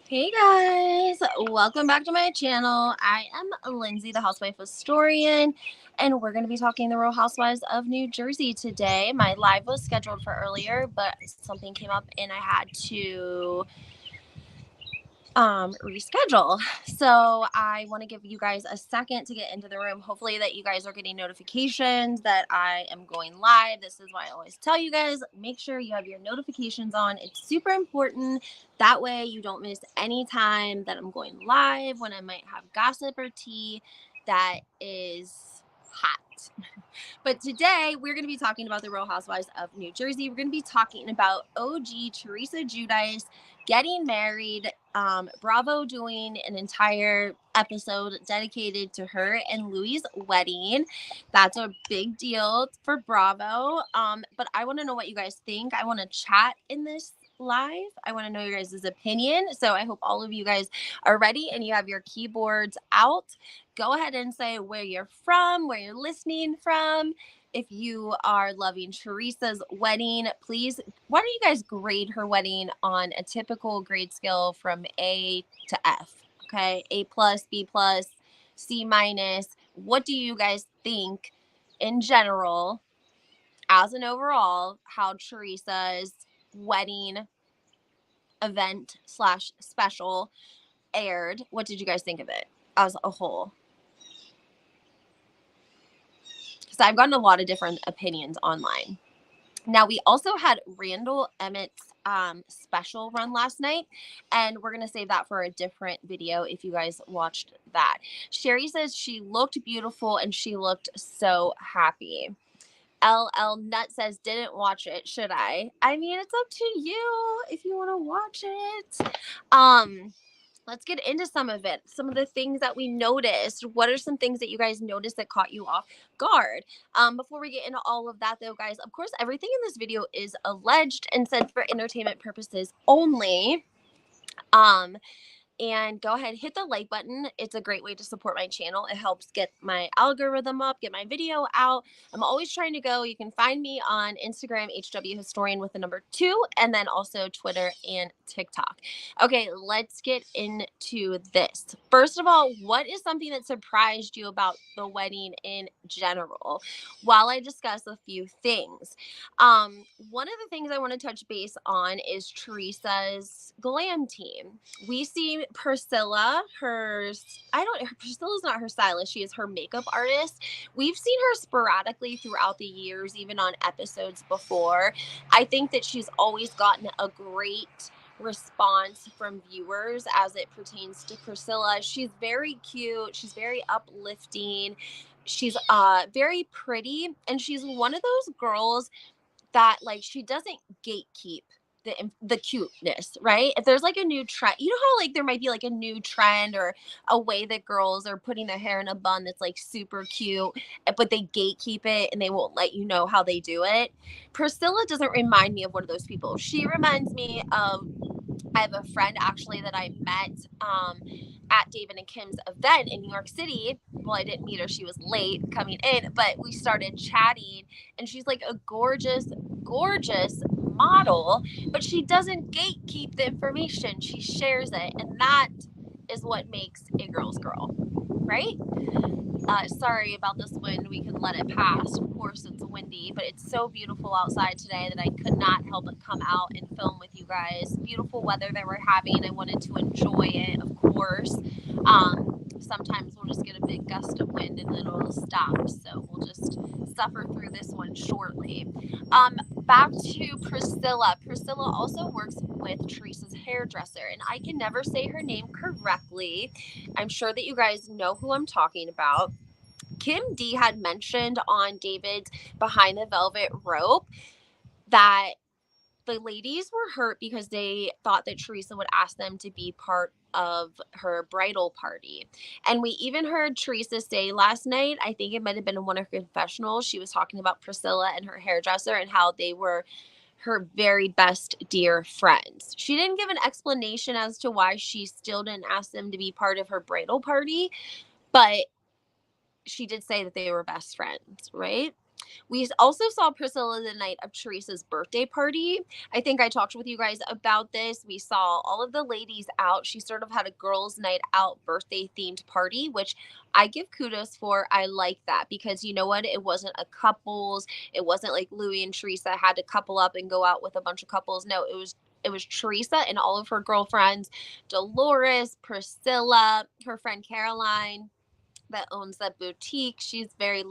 Hey guys, welcome back to my channel. I am Lindsay, the housewife historian, and we're going to be talking the Real Housewives of New Jersey today. My live was scheduled for earlier, but something came up and I had to reschedule. So I want to give you guys a second to get into the room. Hopefully that you guys are getting notifications that I am going live. This is why I always tell you guys, make sure you have your notifications on. It's super important. That way you don't miss any time that I'm going live, when I might have gossip or tea that is hot. But today we're going to be talking about the Real Housewives of New Jersey. We're going to be talking about OG Teresa Giudice getting married. Bravo doing an entire episode dedicated to her and Louis' wedding. That's a big deal for Bravo. But I want to know what you guys think. I want to chat in this live. I want to know your guys' opinion. So I hope all of you guys are ready and you have your keyboards out. Go ahead and say where you're from, where you're listening from. If you are loving Teresa's wedding, please, why don't you guys grade her wedding on a typical grade scale from A to F? Okay, A plus, B plus, C minus. What do you guys think in general, as an overall, how Teresa's wedding event / special aired? What did you guys think of it as a whole? Because I've gotten a lot of different opinions online. Now, we also had Randall Emmett's special run last night, and we're going to save that for a different video if you guys watched that. Sherry says she looked beautiful and she looked so happy. LL Nut says, didn't watch it. Should I? I mean, it's up to you if you want to watch it. Let's get into some of it. Some of the things that we noticed. What are some things that you guys noticed that caught you off guard? Before we get into all of that, though, guys, of course, everything in this video is alleged and said for entertainment purposes only. And go ahead, hit the like button. It's a great way to support my channel. It helps get my algorithm up, get my video out. I'm always trying to go. You can find me on Instagram, HW Historian with the number 2, and then also Twitter and TikTok. Okay, let's get into this. First of all, what is something that surprised you about the wedding in general? While I discuss a few things. One of the things I want to touch base on is Teresa's glam team. We see Priscilla's not her stylist. She is her makeup artist. We've seen her sporadically throughout the years, even on episodes before. I think that she's always gotten a great response from viewers as it pertains to Priscilla. She's very cute. She's very uplifting. She's very pretty. And she's one of those girls that, like, she doesn't gatekeep the cuteness, right? If there's like a new trend, you know how like there might be like a new trend or a way that girls are putting their hair in a bun that's like super cute, but they gatekeep it and they won't let you know how they do it. Priscilla doesn't remind me of one of those people. She reminds me of, I have a friend actually that I met at David and Kim's event in New York City. Well, I didn't meet her. She was late coming in, but we started chatting and she's like a gorgeous, gorgeous model, but she doesn't gatekeep the information. She shares it. And that is what makes a girl's girl, right? Sorry about this wind. We can let it pass. Of course, it's windy, but it's so beautiful outside today that I could not help but come out and film with you guys. Beautiful weather that we're having. I wanted to enjoy it, of course. Sometimes we'll just get a big gust of wind and then it'll stop. So we'll just suffer through this one shortly. Back to Priscilla. Priscilla also works with Teresa's hairdresser, and I can never say her name correctly. I'm sure that you guys know who I'm talking about. Kim D had mentioned on David's Behind the Velvet Rope that the ladies were hurt because they thought that Teresa would ask them to be part of her bridal party. And we even heard Teresa say last night, I think it might have been in one of her confessionals, she was talking about Priscilla and her hairdresser and how they were her very best dear friends. She didn't give an explanation as to why she still didn't ask them to be part of her bridal party, but she did say that they were best friends, right? We also saw Priscilla the night of Teresa's birthday party. I think I talked with you guys about this. We saw all of the ladies out. She sort of had a girls' night out birthday themed party, which I give kudos for. I like that because you know what? It wasn't a couples. It wasn't like Louis and Teresa had to couple up and go out with a bunch of couples. No, it was Teresa and all of her girlfriends, Dolores, Priscilla, her friend Caroline that owns that boutique. She's very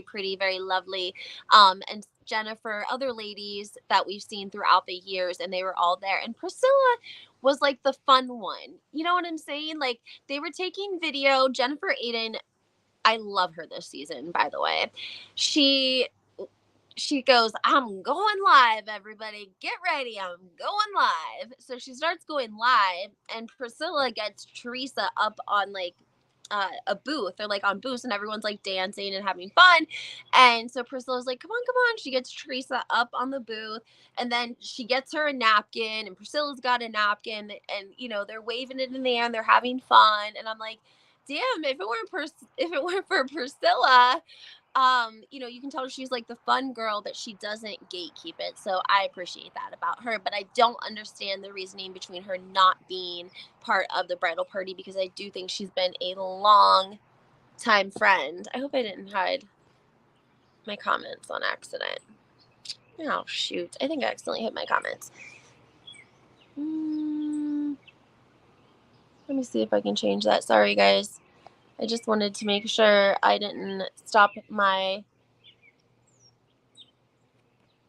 pretty, very lovely. And Jennifer, other ladies that we've seen throughout the years, and they were all there. And Priscilla was like the fun one. You know what I'm saying? Like they were taking video. Jennifer Aiden, I love her this season, by the way. She goes, I'm going live, everybody. Get ready. I'm going live. So she starts going live, and Priscilla gets Teresa up on like a booth. They're like on booths, and everyone's like dancing and having fun. And so Priscilla's like, come on, come on. She gets Teresa up on the booth, and then she gets her a napkin, and Priscilla's got a napkin, and they're waving it in the air and they're having fun. And I'm like, damn, if it weren't for Priscilla, you can tell she's like the fun girl, that she doesn't gatekeep it. So I appreciate that about her, but I don't understand the reasoning between her not being part of the bridal party, because I do think she's been a long time friend. I hope I didn't hide my comments on accident. Oh, shoot. I think I accidentally hit my comments. Let me see if I can change that. Sorry, guys. I just wanted to make sure I didn't stop my...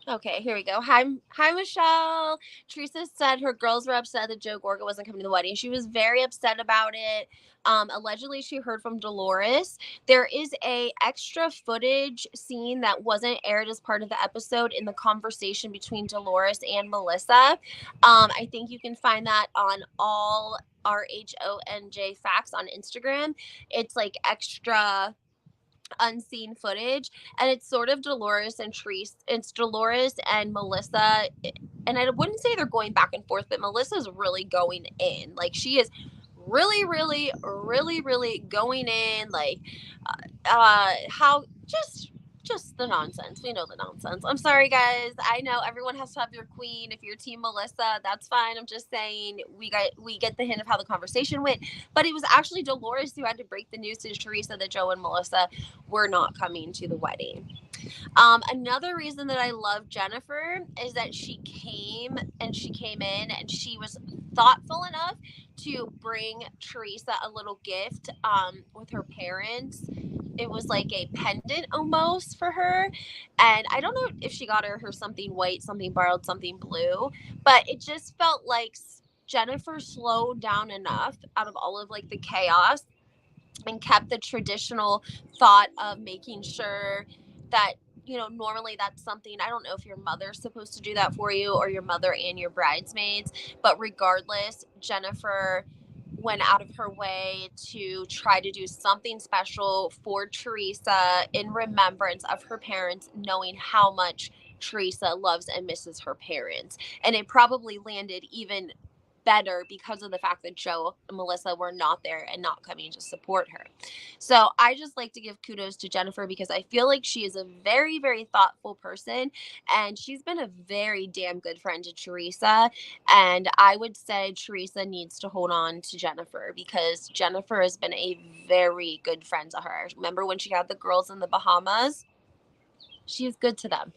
Okay, here we go. Hi, Michelle. Teresa said her girls were upset that Joe Gorga wasn't coming to the wedding. She was very upset about it. Allegedly, she heard from Dolores. There is a extra footage scene that wasn't aired as part of the episode in the conversation between Dolores and Melissa. I think you can find that on all RHONJ facts on Instagram. It's like extra unseen footage, and it's sort of Dolores and Teresa. It's Dolores and Melissa, and I wouldn't say they're going back and forth, but Melissa's really going in. Like she is really, really, really, really going in. Like how just the nonsense. We know the nonsense. I'm sorry, guys. I know everyone has to have their queen. If you're Team Melissa, that's fine. I'm just saying we get the hint of how the conversation went. But it was actually Dolores who had to break the news to Teresa that Joe and Melissa were not coming to the wedding. Another reason that I love Jennifer is that she came in and she was thoughtful enough to bring Teresa a little gift with her parents. It was like a pendant almost for her, and I don't know if she got her something white, something borrowed, something blue, but it just felt like Jennifer slowed down enough out of all of like the chaos and kept the traditional thought of making sure that normally that's something, I don't know if your mother's supposed to do that for you or your mother and your bridesmaids, but regardless, Jennifer went out of her way to try to do something special for Teresa in remembrance of her parents, knowing how much Teresa loves and misses her parents. And it probably landed even better because of the fact that Joe and Melissa were not there and not coming to support her. So I just like to give kudos to Jennifer because I feel like she is a very, very thoughtful person, and she's been a very damn good friend to Teresa. And I would say Teresa needs to hold on to Jennifer because Jennifer has been a very good friend to her. Remember when she had the girls in the Bahamas? She is good to them.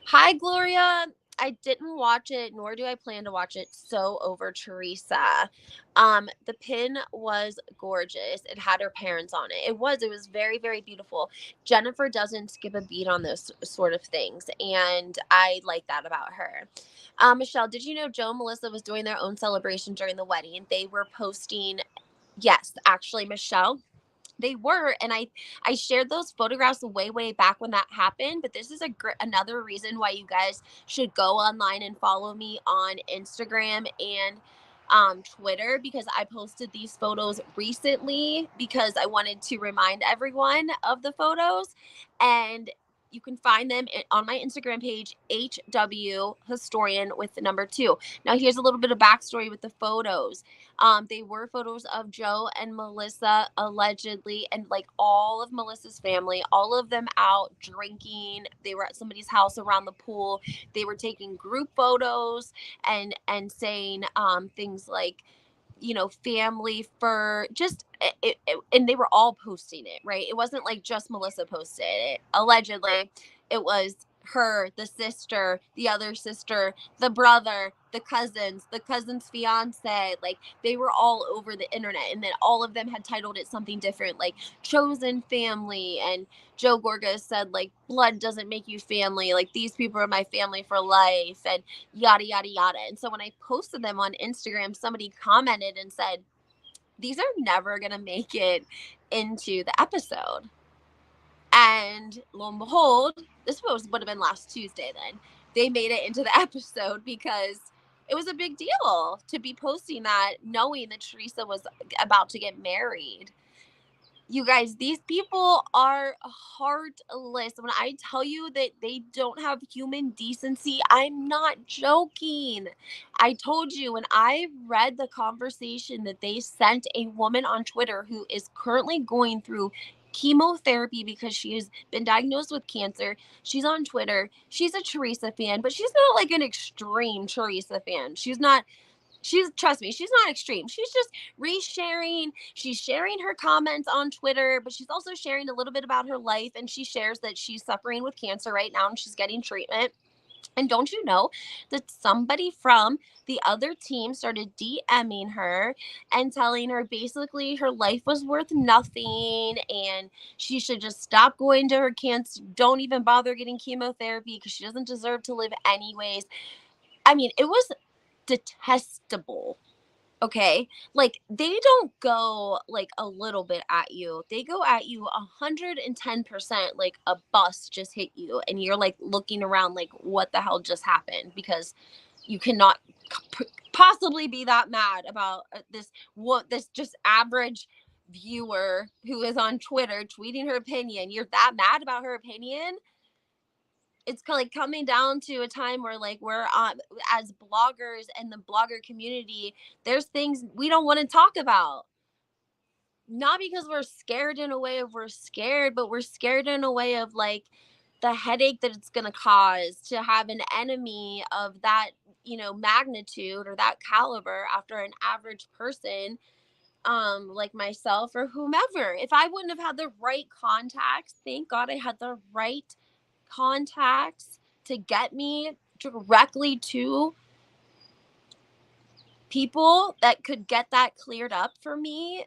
Hi, Gloria. I didn't watch it, nor do I plan to watch it. So over Teresa. The pin was gorgeous. It had her parents on it. It was very, very beautiful. Jennifer doesn't skip a beat on those sort of things, and I like that about her. Michelle, did you know Joe and Melissa was doing their own celebration during the wedding? They were posting, yes, actually, Michelle, they were, and I shared those photographs way back when that happened, but this is another reason why you guys should go online and follow me on Instagram and Twitter, because I posted these photos recently because I wanted to remind everyone of the photos. And You can find them on my Instagram page, HW Historian with the number 2. Now, here's a little bit of backstory with the photos. They were photos of Joe and Melissa, allegedly, and like all of Melissa's family, all of them out drinking. They were at somebody's house around the pool. They were taking group photos and saying things like, family for just and they were all posting it, right? It wasn't like just Melissa posted it. Allegedly, it was her, the sister, the other sister, the brother, the cousin's fiance. Like, they were all over the internet, and then all of them had titled it something different, like chosen family. And Joe Gorga said, like, blood doesn't make you family, like these people are my family for life, and yada yada yada. And so when I posted them on Instagram, somebody commented and said, these are never gonna make it into the episode. And lo and behold, this would have been last Tuesday then. They made it into the episode because it was a big deal to be posting that, knowing that Teresa was about to get married. You guys, these people are heartless. When I tell you that they don't have human decency, I'm not joking. I told you when I read the conversation that they sent a woman on Twitter who is currently going through chemotherapy because she has been diagnosed with cancer. She's on Twitter. She's a Teresa fan, but she's not like an extreme Teresa fan. Trust me, she's not extreme. She's just resharing. She's sharing her comments on Twitter, but she's also sharing a little bit about her life. And she shares that she's suffering with cancer right now and she's getting treatment. And don't you know that somebody from the other team started DMing her and telling her basically her life was worth nothing and she should just stop going to her cancer. Don't even bother getting chemotherapy because she doesn't deserve to live anyways. I mean, it was detestable. Okay, like, they don't go like a little bit at you, they go at you 110%, like a bus just hit you and you're like looking around like, what the hell just happened? Because you cannot possibly be that mad about this just average viewer who is on Twitter tweeting her opinion. You're that mad about her opinion? It's like coming down to a time where, like, we're as bloggers and the blogger community, there's things we don't want to talk about, not because we're scared in a way of we're scared, but we're scared in a way of like the headache that it's going to cause to have an enemy of that, magnitude or that caliber after an average person, like myself or whomever. If I wouldn't have had the right contacts, thank God I had the right contacts to get me directly to people that could get that cleared up for me,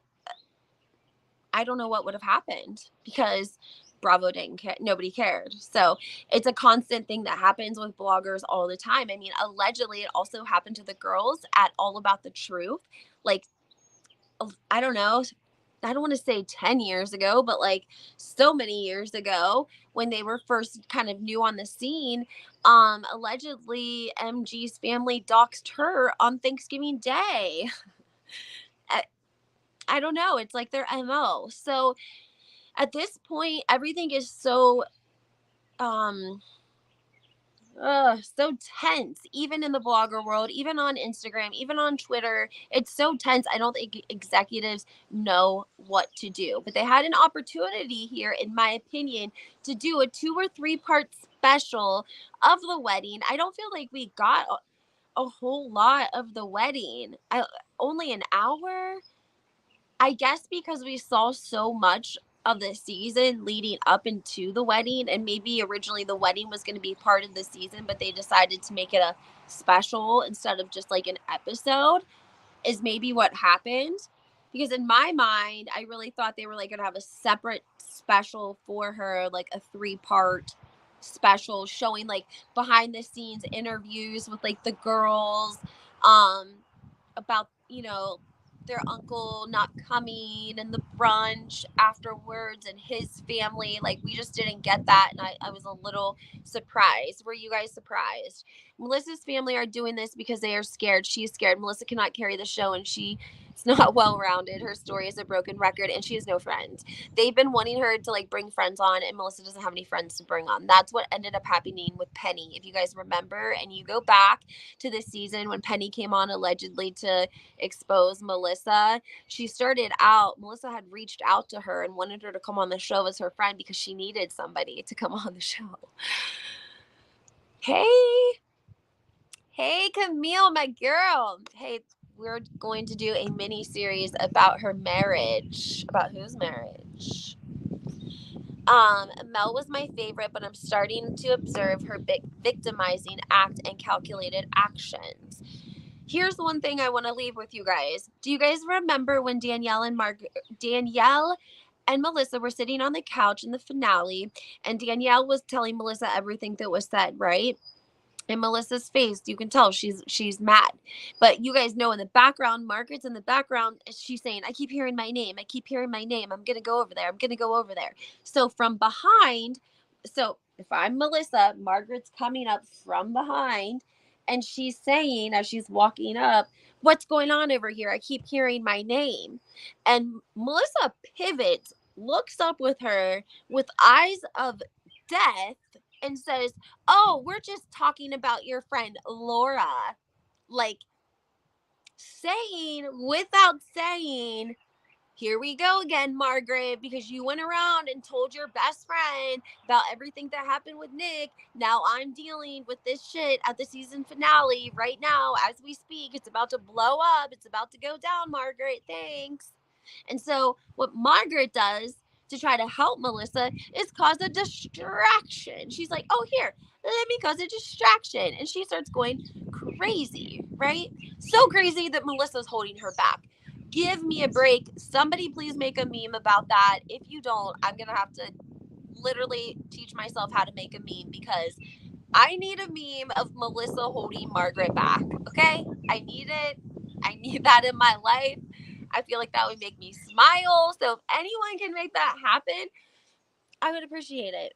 I don't know what would have happened because Bravo didn't care. Nobody cared. So it's a constant thing that happens with bloggers all the time. I mean, allegedly, it also happened to the girls at All About the Truth. Like, I don't know. I don't want to say 10 years ago, but like so many years ago when they were first kind of new on the scene, allegedly MG's family doxed her on Thanksgiving Day. I don't know. It's like their MO. So at this point, everything is so um so tense, even in the blogger world, even on Instagram, even on Twitter. It's so tense. I don't think executives know what to do, but they had an opportunity here, in my opinion, to do a 2 or 3 part special of the wedding. I don't feel like we got a whole lot of the wedding. Only an hour. I guess because we saw so much of the season leading up into the wedding, and maybe originally the wedding was going to be part of the season, but they decided to make it a special instead of just like an episode, is maybe what happened. Because in my mind, I really thought they were like going to have a separate special for her, like a 3-part special showing like behind the scenes interviews with like the girls, about, their uncle not coming and the brunch afterwards and his family. Like, we just didn't get that. And I was a little surprised. Were you guys surprised? Melissa's family are doing this because they are scared. She's scared. Melissa cannot carry the show, and she is not well-rounded. Her story is a broken record, and she has no friends. They've been wanting her to like bring friends on, and Melissa doesn't have any friends to bring on. That's what ended up happening with Penny. If you guys remember, and you go back to this season when Penny came on allegedly to expose Melissa, Melissa had reached out to her and wanted her to come on the show as her friend because she needed somebody to come on the show. Hey, Camille, my girl. Hey, we're going to do a mini series about her marriage. About whose marriage? Mel was my favorite, but I'm starting to observe her victimizing act and calculated actions. Here's one thing I want to leave with you guys. Do you guys remember when Danielle and Melissa were sitting on the couch in the finale, and Danielle was telling Melissa everything that was said, right? In Melissa's face, you can tell she's mad. But you guys know in the background, Margaret's in the background, she's saying, I keep hearing my name. I keep hearing my name. I'm going to go over there. I'm going to go over there. So from behind, so if I'm Melissa, Margaret's coming up from behind, and she's saying, as she's walking up, what's going on over here? I keep hearing my name. And Melissa pivots, looks up with her with eyes of death, and says, oh, we're just talking about your friend Laura. Like, saying without saying, here we go again, Margaret, because you went around and told your best friend about everything that happened with Nick. Now I'm dealing with this shit at the season finale right now as we speak. It's about to blow up. It's about to go down, Margaret. Thanks. And so what Margaret does to try to help Melissa is cause a distraction. She's like, oh, here, let me cause a distraction. And she starts going crazy, right? So crazy that Melissa's holding her back. Give me a break. Somebody please make a meme about that. If you don't, I'm going to have to literally teach myself how to make a meme, because I need a meme of Melissa holding Margaret back. Okay? I need it. I need that in my life. I feel like that would make me smile. So if anyone can make that happen, I would appreciate it.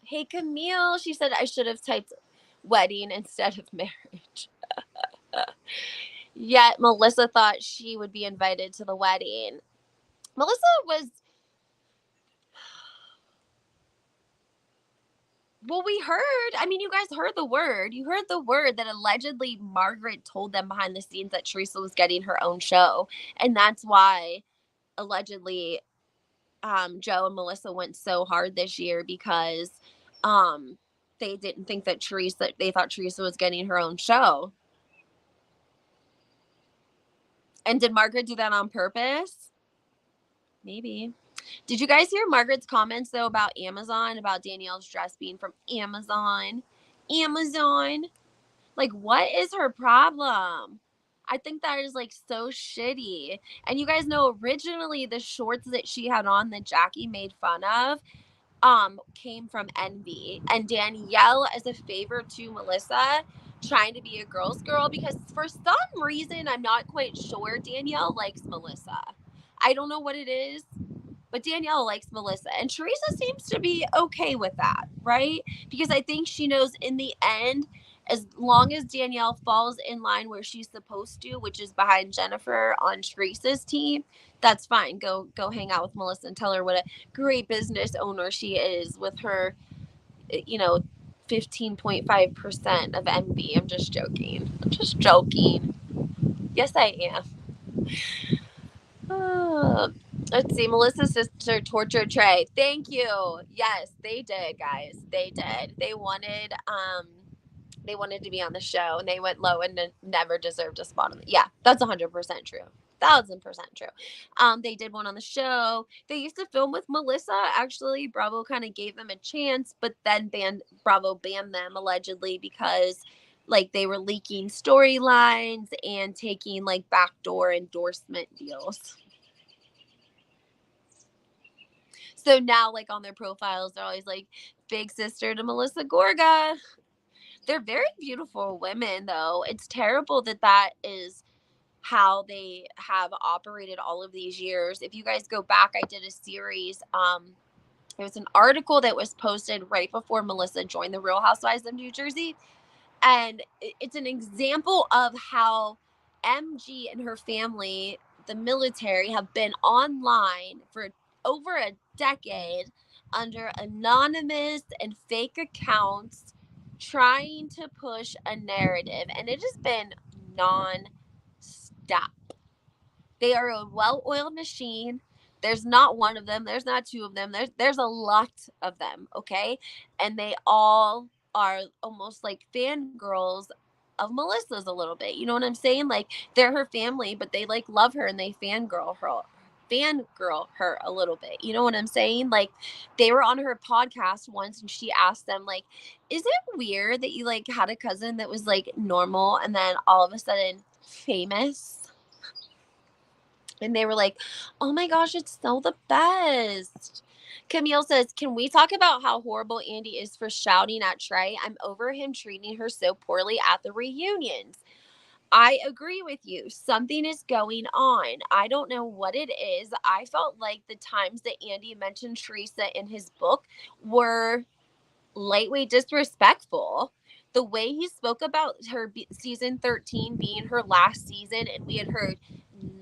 Hey, Camille, she said I should have typed wedding instead of marriage. Yet Melissa thought she would be invited to the wedding. Melissa was... Well, we heard, I mean, you guys heard the word. You heard the word that allegedly Margaret told them behind the scenes that Teresa was getting her own show. And that's why, allegedly, Joe and Melissa went so hard this year, because they didn't think that they thought Teresa was getting her own show. And did Margaret do that on purpose? Maybe. Did you guys hear Margaret's comments, though, about Amazon, about Danielle's dress being from Amazon? Like, what is her problem? I think that is, like, so shitty. And you guys know, originally, the shorts that she had on that Jackie made fun of came from Envy. And Danielle, as a favor to Melissa, trying to be a girl's girl, because for some reason, I'm not quite sure, Danielle likes Melissa. I don't know what it is, but Danielle likes Melissa, and Teresa seems to be okay with that, right? Because I think she knows in the end, as long as Danielle falls in line where she's supposed to, which is behind Jennifer on Teresa's team, that's fine. Go hang out with Melissa and tell her what a great business owner she is with her, 15.5% of Envy. I'm just joking. Yes, I am. Let's see. Melissa's sister tortured Trey. Thank you. Yes, they did, guys. They did. They wanted to be on the show, and they went low and never deserved a spot on the... Yeah, that's 100% true. 1,000% true. They did one on the show. They used to film with Melissa. Actually, Bravo kind of gave them a chance, but then Bravo banned them allegedly because like they were leaking storylines and taking like backdoor endorsement deals. So now, like, on their profiles, they're always like, big sister to Melissa Gorga. They're very beautiful women, though. It's terrible that is how they have operated all of these years. If you guys go back, I did a series. There was an article that was posted right before Melissa joined the Real Housewives of New Jersey. And it's an example of how MG and her family, the military, have been online for over a decade under anonymous and fake accounts trying to push a narrative. And it has been non-stop. They are a well-oiled machine. There's not one of them. There's not two of them. There's a lot of them, okay? And they all are almost like fangirls of Melissa's a little bit. You know what I'm saying? Like they're her family, but they like love her and they fangirl her a little bit. You know what I'm saying? Like they were on her podcast once and she asked them like, "Is it weird that you like had a cousin that was like normal and then all of a sudden famous?" And they were like, "Oh my gosh, it's so the best." Camille says, "Can we talk about how horrible Andy is for shouting at Trey? I'm over him treating her so poorly at the reunions." I agree with you. Something is going on. I don't know what it is. I felt like the times that Andy mentioned Teresa in his book were lightweight disrespectful. The way he spoke about her season 13 being her last season, and we had heard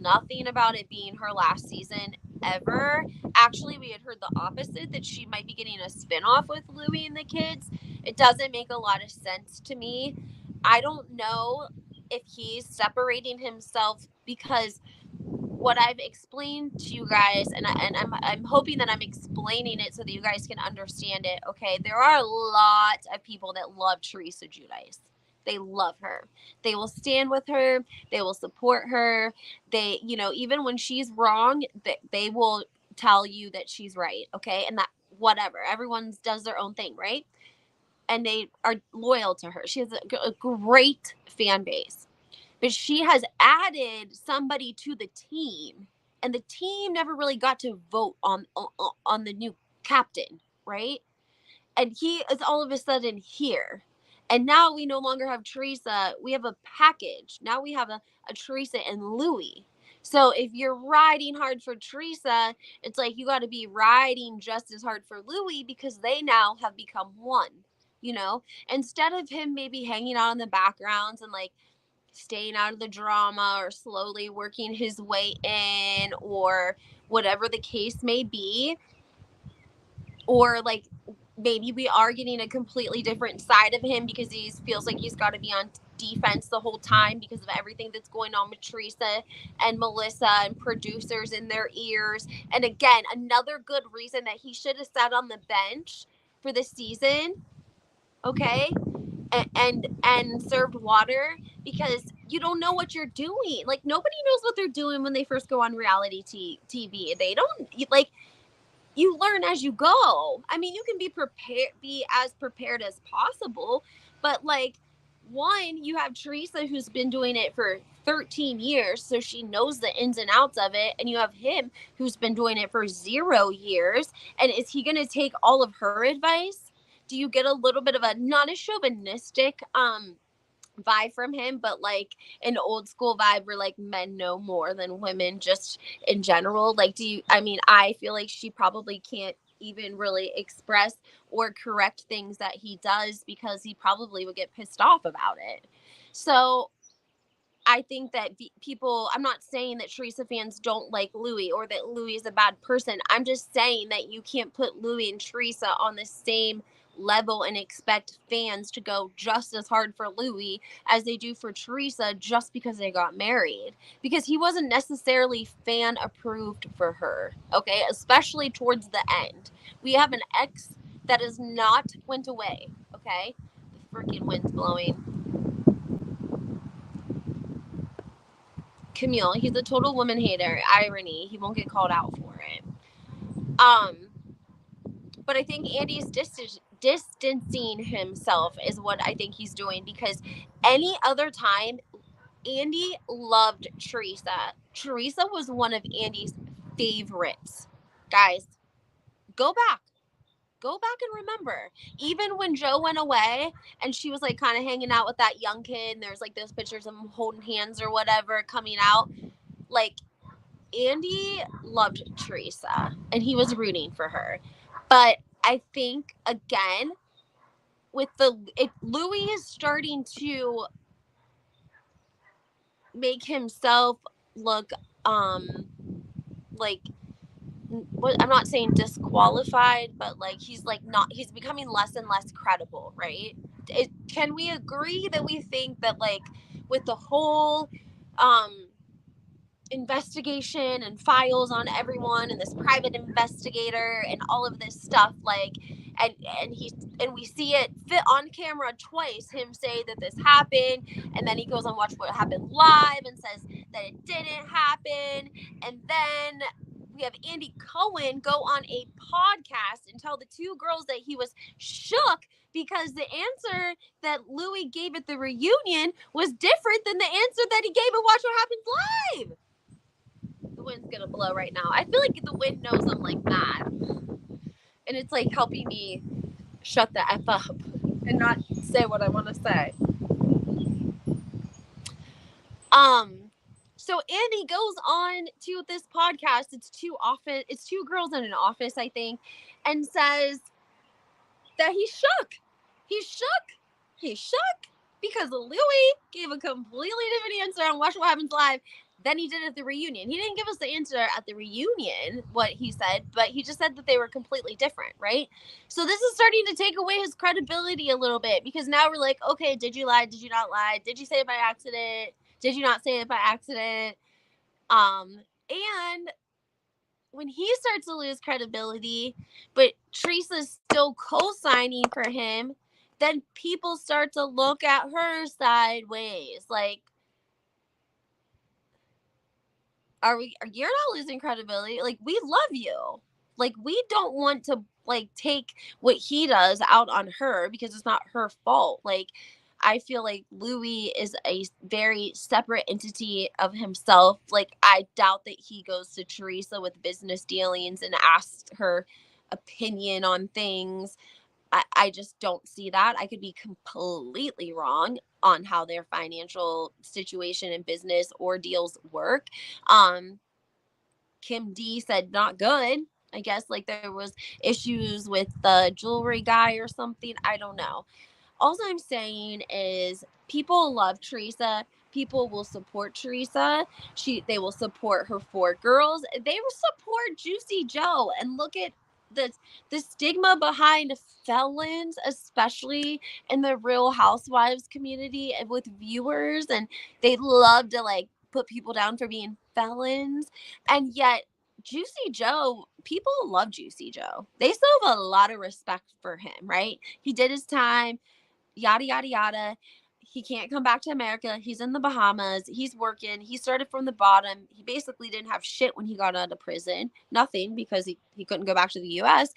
nothing about it being her last season ever. Actually, we had heard the opposite, that she might be getting a spinoff with Louis and the kids. It doesn't make a lot of sense to me. I don't know if he's separating himself because what I've explained to you guys, and I'm hoping that I'm explaining it so that you guys can understand it. Okay, there are a lot of people that love Teresa Giudice. They love her. They will stand with her. They will support her. They, you know, even when she's wrong, they will tell you that she's right. Okay, and that whatever. Everyone does their own thing, right? And they are loyal to her. She has a great fan base, but she has added somebody to the team, and the team never really got to vote on the new captain, right? And he is all of a sudden here, and now we no longer have Teresa. We have a package now. We have a Teresa and Louis. So if you're riding hard for Teresa, it's like you got to be riding just as hard for Louis because they now have become one, you know, instead of him maybe hanging out in the backgrounds and like staying out of the drama or slowly working his way in or whatever the case may be. Or like maybe we are getting a completely different side of him because he feels like he's got to be on defense the whole time because of everything that's going on with Teresa and Melissa and producers in their ears. And again, another good reason that he should have sat on the bench for the season, okay? And served water, because you don't know what you're doing. Like nobody knows what they're doing when they first go on reality TV. They don't like, you learn as you go. I mean, you can be as prepared as possible, but like, one, you have Teresa who's been doing it for 13 years, so she knows the ins and outs of it, and you have him who's been doing it for 0 years. And is he going to take all of her advice? Do you get a little bit of a, not a chauvinistic vibe from him, but like an old school vibe where like men know more than women just in general? Like, I mean, I feel like she probably can't even really express or correct things that he does because he probably would get pissed off about it. So I think that people, I'm not saying that Teresa fans don't like Louis or that Louis is a bad person. I'm just saying that you can't put Louis and Teresa on the same level and expect fans to go just as hard for Louis as they do for Teresa just because they got married. Because he wasn't necessarily fan approved for her, okay? Especially towards the end. We have an ex that is not went away, okay? The freaking wind's blowing. Camille, he's a total woman hater. Irony. He won't get called out for it. But I think Andy's distancing himself is what I think he's doing, because any other time, Andy loved Teresa. Teresa was one of Andy's favorites. Guys, go back. Go back and remember. Even when Joe went away and she was like kind of hanging out with that young kid, and there's like those pictures of them holding hands or whatever coming out, like Andy loved Teresa and he was rooting for her. But I think, again, if Louis is starting to make himself look like, I'm not saying disqualified, but like he's becoming less and less credible, right? Can we agree that we think that, like, with the whole um investigation and files on everyone and this private investigator and all of this stuff, like, and we see it fit on camera twice, him say that this happened, and then he goes on Watch What Happened Live and says that it didn't happen, and then we have Andy Cohen go on a podcast and tell the two girls that he was shook because the answer that Louis gave at the reunion was different than the answer that he gave at Watch What Happens Live. The wind's gonna blow right now. I feel like the wind knows I'm like mad, and it's like helping me shut the F up and not say what I want to say. So Andy goes on to this podcast. It's two girls in an office, I think, and says that he's shook. He's shook because Louis gave a completely different answer on Watch What Happens Live than he did at the reunion. He didn't give us the answer at the reunion, what he said, but he just said that they were completely different, right? So this is starting to take away his credibility a little bit, because now we're like, okay, did you lie? Did you not lie? Did you say it by accident? Did you not say it by accident? And when he starts to lose credibility, but Teresa's still co-signing for him, then people start to look at her sideways. Like, you're not losing credibility. Like, we love you. Like, we don't want to, like, take what he does out on her because it's not her fault. Like, I feel like Louis is a very separate entity of himself. Like, I doubt that he goes to Teresa with business dealings and asks her opinion on things. I just don't see that. I could be completely wrong on how their financial situation and business or deals work. Kim D said not good. I guess, like, there was issues with the jewelry guy or something. I don't know. All I'm saying is people love Teresa. People will support Teresa. They will support her four girls. They will support Juicy Joe. And look at the stigma behind felons, especially in the Real Housewives community and with viewers. And they love to, like, put people down for being felons. And yet Juicy Joe, people love Juicy Joe. They still have a lot of respect for him, right? He did his time, yada, yada, yada. He can't come back to America. He's in the Bahamas. He's working. He started from the bottom. He basically didn't have shit when he got out of prison. Nothing, because he couldn't go back to the U.S.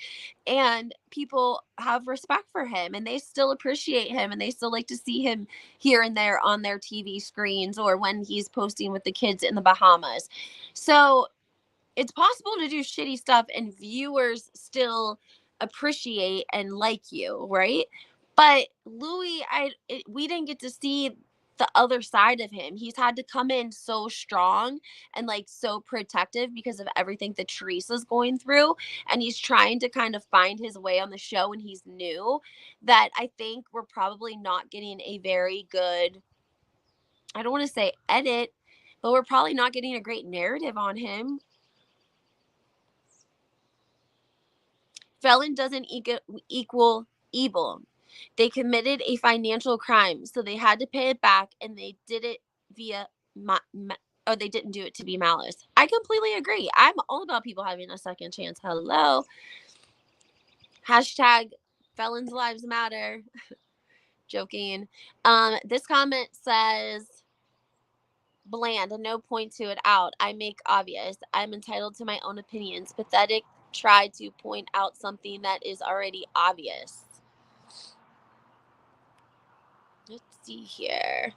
And people have respect for him, and they still appreciate him, and they still like to see him here and there on their TV screens or when he's posting with the kids in the Bahamas. So it's possible to do shitty stuff and viewers still appreciate and like you, right? But Louis, we didn't get to see the other side of him. He's had to come in so strong and, like, so protective because of everything that Teresa's going through, and he's trying to kind of find his way on the show, and he's new, that I think we're probably not getting a very good, I don't want to say edit, but we're probably not getting a great narrative on him. Felon doesn't equal evil. They committed a financial crime, so they had to pay it back, and they did it via or they didn't do it to be malice. I completely agree. I'm all about people having a second chance. Hello. Hashtag felons lives matter. Joking. This comment says, bland, no point to it out. I make obvious. I'm entitled to my own opinions. Pathetic. Try to point out something that is already obvious. Let's see here.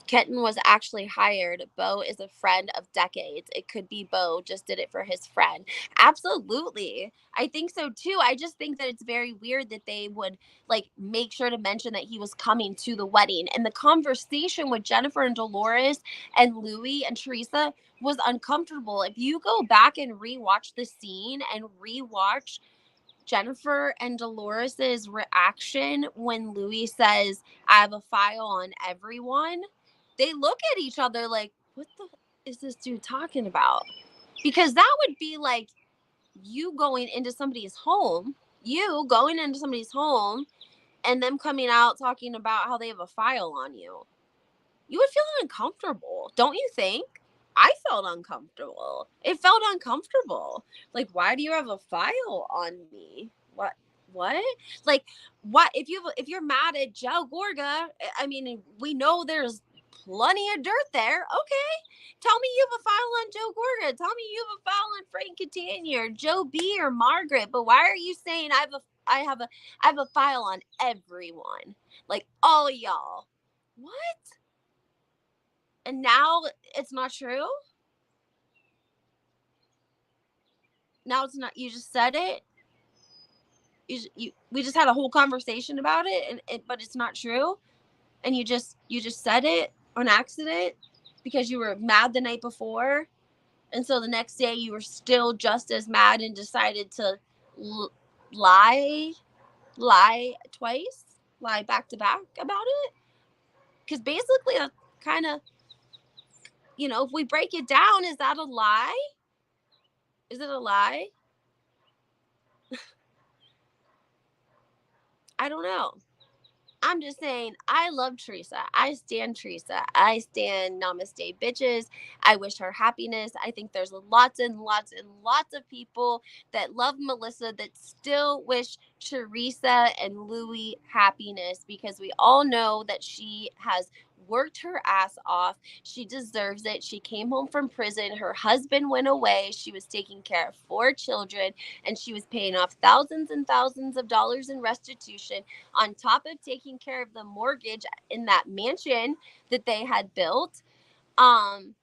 Kenton was actually hired. Bo is a friend of decades. It could be Bo just did it for his friend. Absolutely. I think so too. I just think that it's very weird that they would, like, make sure to mention that he was coming to the wedding. And the conversation with Jennifer and Dolores and Louis and Teresa was uncomfortable. If you go back and rewatch the scene and rewatch Jennifer and Dolores's reaction when Louis says, I have a file on everyone, they look at each other like, what the is this dude talking about? Because that would be like you going into somebody's home, and them coming out talking about how they have a file on you. You would feel uncomfortable, don't you think? I felt uncomfortable. It felt uncomfortable. Like, why do you have a file on me? What? Like, what if you're mad at Joe Gorga? I mean, we know there's plenty of dirt there. Okay, tell me you have a file on Joe Gorga. Tell me you have a file on Frank Catania or Joe B or Margaret. But why are you saying I have a file on everyone? Like all y'all. What? And now it's not true? Now it's not, you just said it? We just had a whole conversation about it, but it's not true? And you just said it on accident because you were mad the night before, and so the next day you were still just as mad and decided to lie twice, lie back to back about it? Because basically a kind of, if we break it down, is that a lie? Is it a lie? I don't know. I'm just saying, I love Teresa. I stand Teresa. I stand Namaste Bitches. I wish her happiness. I think there's lots and lots and lots of people that love Melissa that still wish Teresa and Louis happiness, because we all know that she has worked her ass off. She deserves it. She came home from prison. Her husband went away. She was taking care of 4 children, and she was paying off thousands and thousands of dollars in restitution, on top of taking care of the mortgage in that mansion that they had built, on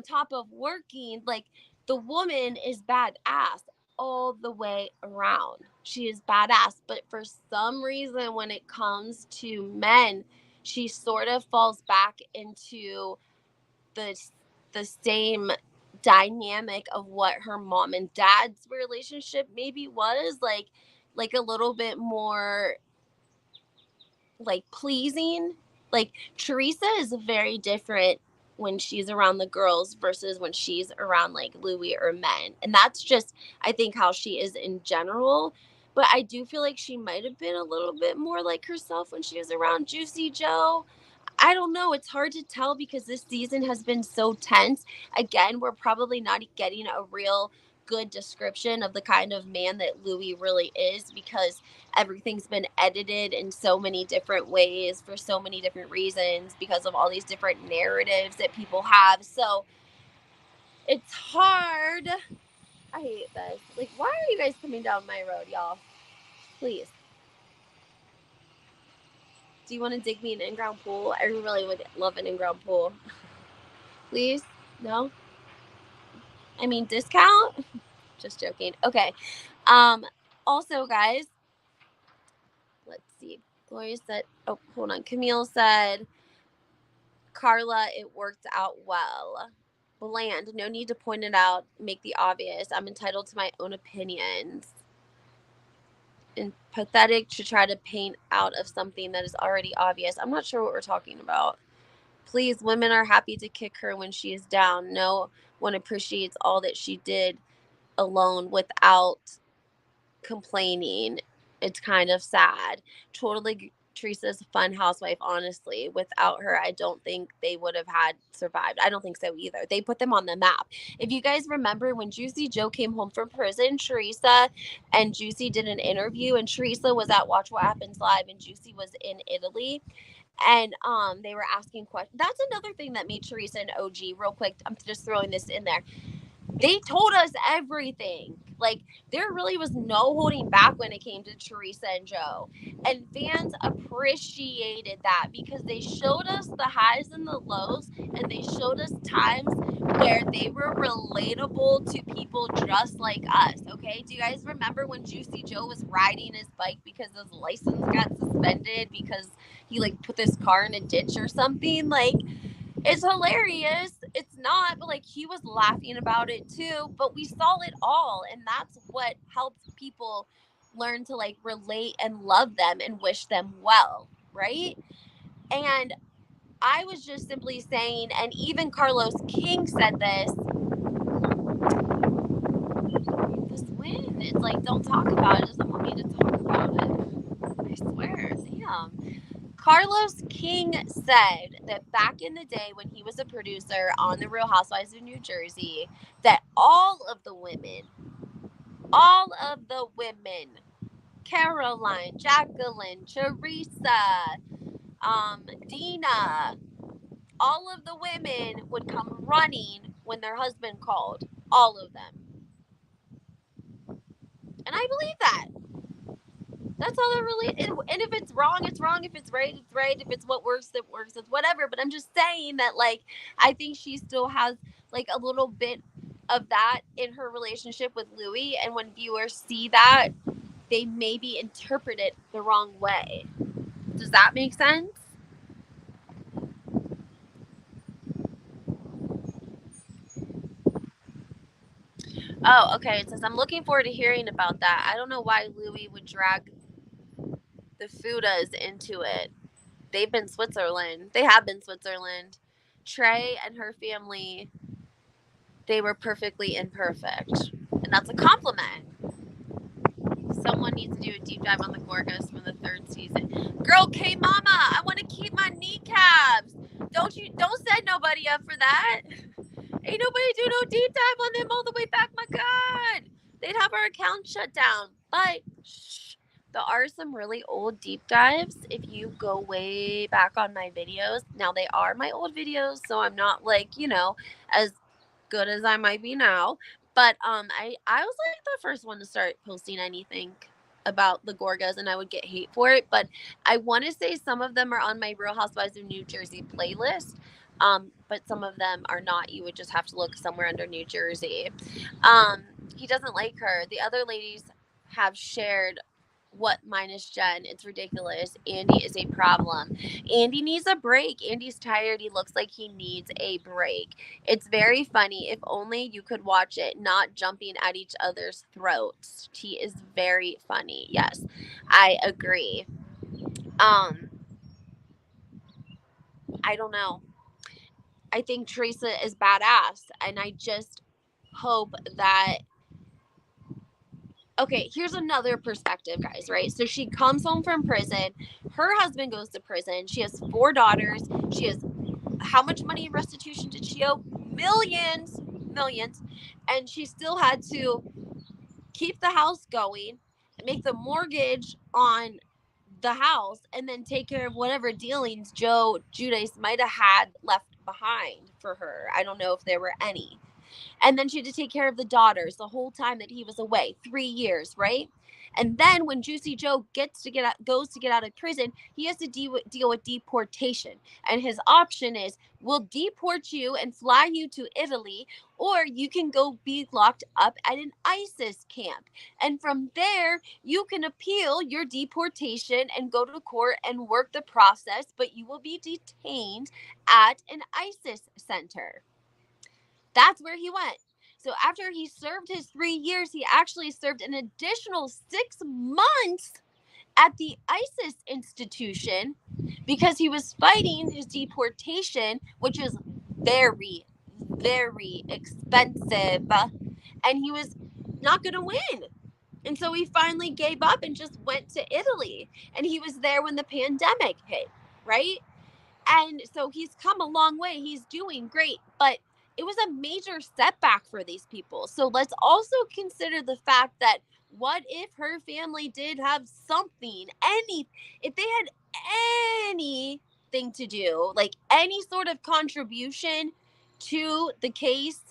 top of working. Like, the woman is badass all the way around. She is badass, but for some reason when it comes to men, she sort of falls back into the the same dynamic of what her mom and dad's relationship maybe was, like a little bit more like pleasing. Like, Teresa is very different when she's around the girls versus when she's around like Louis or men. And that's just, I think, how she is in general. But I do feel like she might have been a little bit more like herself when she was around Juicy Joe. I don't know. It's hard to tell because this season has been so tense. Again, we're probably not getting a real good description of the kind of man that Louis really is, because everything's been edited in so many different ways for so many different reasons because of all these different narratives that people have. So it's hard. I hate this. Like, why are you guys coming down my road, y'all? Please. Do you want to dig me an in-ground pool? I really would love an in-ground pool. Please? No? I mean, discount? Just joking. Okay. Also, guys, let's see. Gloria said, oh, hold on. Camille said, Carla, it worked out well. Bland, no need to point it out, make the obvious. I'm entitled to my own opinions. And pathetic to try to paint out of something that is already obvious. I'm not sure what we're talking about. Please, women are happy to kick her when she is down. No one appreciates all that she did alone without complaining. It's kind of sad. Totally, Teresa's a fun housewife, honestly. Without her, I don't think they would have had survived. I don't think so either. They put them on the map. If you guys remember when Juicy Joe came home from prison, Teresa and Juicy did an interview, and Teresa was at Watch What Happens Live and Juicy was in Italy. And they were asking questions. That's another thing that made Teresa an OG. Real quick, I'm just throwing this in there. They told us everything. Like, there really was no holding back when it came to Teresa and Joe. And fans appreciated that because they showed us the highs and the lows, and they showed us times where they were relatable to people just like us. Okay, do you guys remember when Juicy Joe was riding his bike because his license got suspended because he like put this car in a ditch or something? Like, it's hilarious. It's not, but like, he was laughing about it too. But we saw it all, and that's what helps people learn to like relate and love them and wish them well, right? And I was just simply saying, and even Carlos King said this wind, it's like, don't talk about it, doesn't want me to talk about it. I swear, damn. Carlos King said that back in the day when he was a producer on The Real Housewives of New Jersey, that all of the women, Caroline, Jacqueline, Teresa, Dina, all of the women would come running when their husband called. All of them. And I believe that. That's all that really. And if it's wrong, it's wrong. If it's right, it's right. If it's what works, it works. It's whatever. But I'm just saying that, like, I think she still has like a little bit of that in her relationship with Louis. And when viewers see that, they maybe interpret it the wrong way. Does that make sense? Oh, okay. It says, I'm looking forward to hearing about that. I don't know why Louis would drag the Fudas into it. They've been Switzerland. They have been Switzerland. Trey and her family, they were perfectly imperfect. And that's a compliment. Someone needs to do a deep dive on the Gorgas from the 3rd season. Girl, K Mama, I want to keep my kneecaps. Don't set nobody up for that. Ain't nobody do no deep dive on them all the way back. My God. They'd have our account shut down. But shh, there are some really old deep dives if you go way back on my videos. Now, they are my old videos, so I'm not like, as good as I might be now. But I was like the first one to start posting anything about the Gorgas, and I would get hate for it. But I want to say some of them are on my Real Housewives of New Jersey playlist. But some of them are not. You would just have to look somewhere under New Jersey. He doesn't like her. The other ladies have shared what minus Jen. It's ridiculous. Andy is a problem. Andy needs a break. Andy's tired. He looks like he needs a break. It's very funny. If only you could watch it, not jumping at each other's throats. He is very funny. Yes, I agree. I don't know. I think Teresa is badass, and I just hope that. Okay, here's another perspective, guys, right? So she comes home from prison. Her husband goes to prison. She has 4 daughters. She has, how much money in restitution did she owe? Millions. And she still had to keep the house going, make the mortgage on the house, and then take care of whatever dealings Joe Giudice might have had left behind for her. I don't know if there were any. And then she had to take care of the daughters the whole time that he was away, 3 years, right? And then when Juicy Joe goes to get out of prison, he has to deal with deportation. And his option is, we'll deport you and fly you to Italy, or you can go be locked up at an ISIS camp. And from there, you can appeal your deportation and go to court and work the process, but you will be detained at an ISIS center. That's where he went. So after he served his 3 years, he actually served an additional 6 months at the ISIS institution because he was fighting his deportation, which is very, very expensive. And he was not going to win. And so he finally gave up and just went to Italy. And he was there when the pandemic hit, right? And so he's come a long way. He's doing great. But it was a major setback for these people. So let's also consider the fact that what if her family did have something, if they had anything to do, like any sort of contribution to the case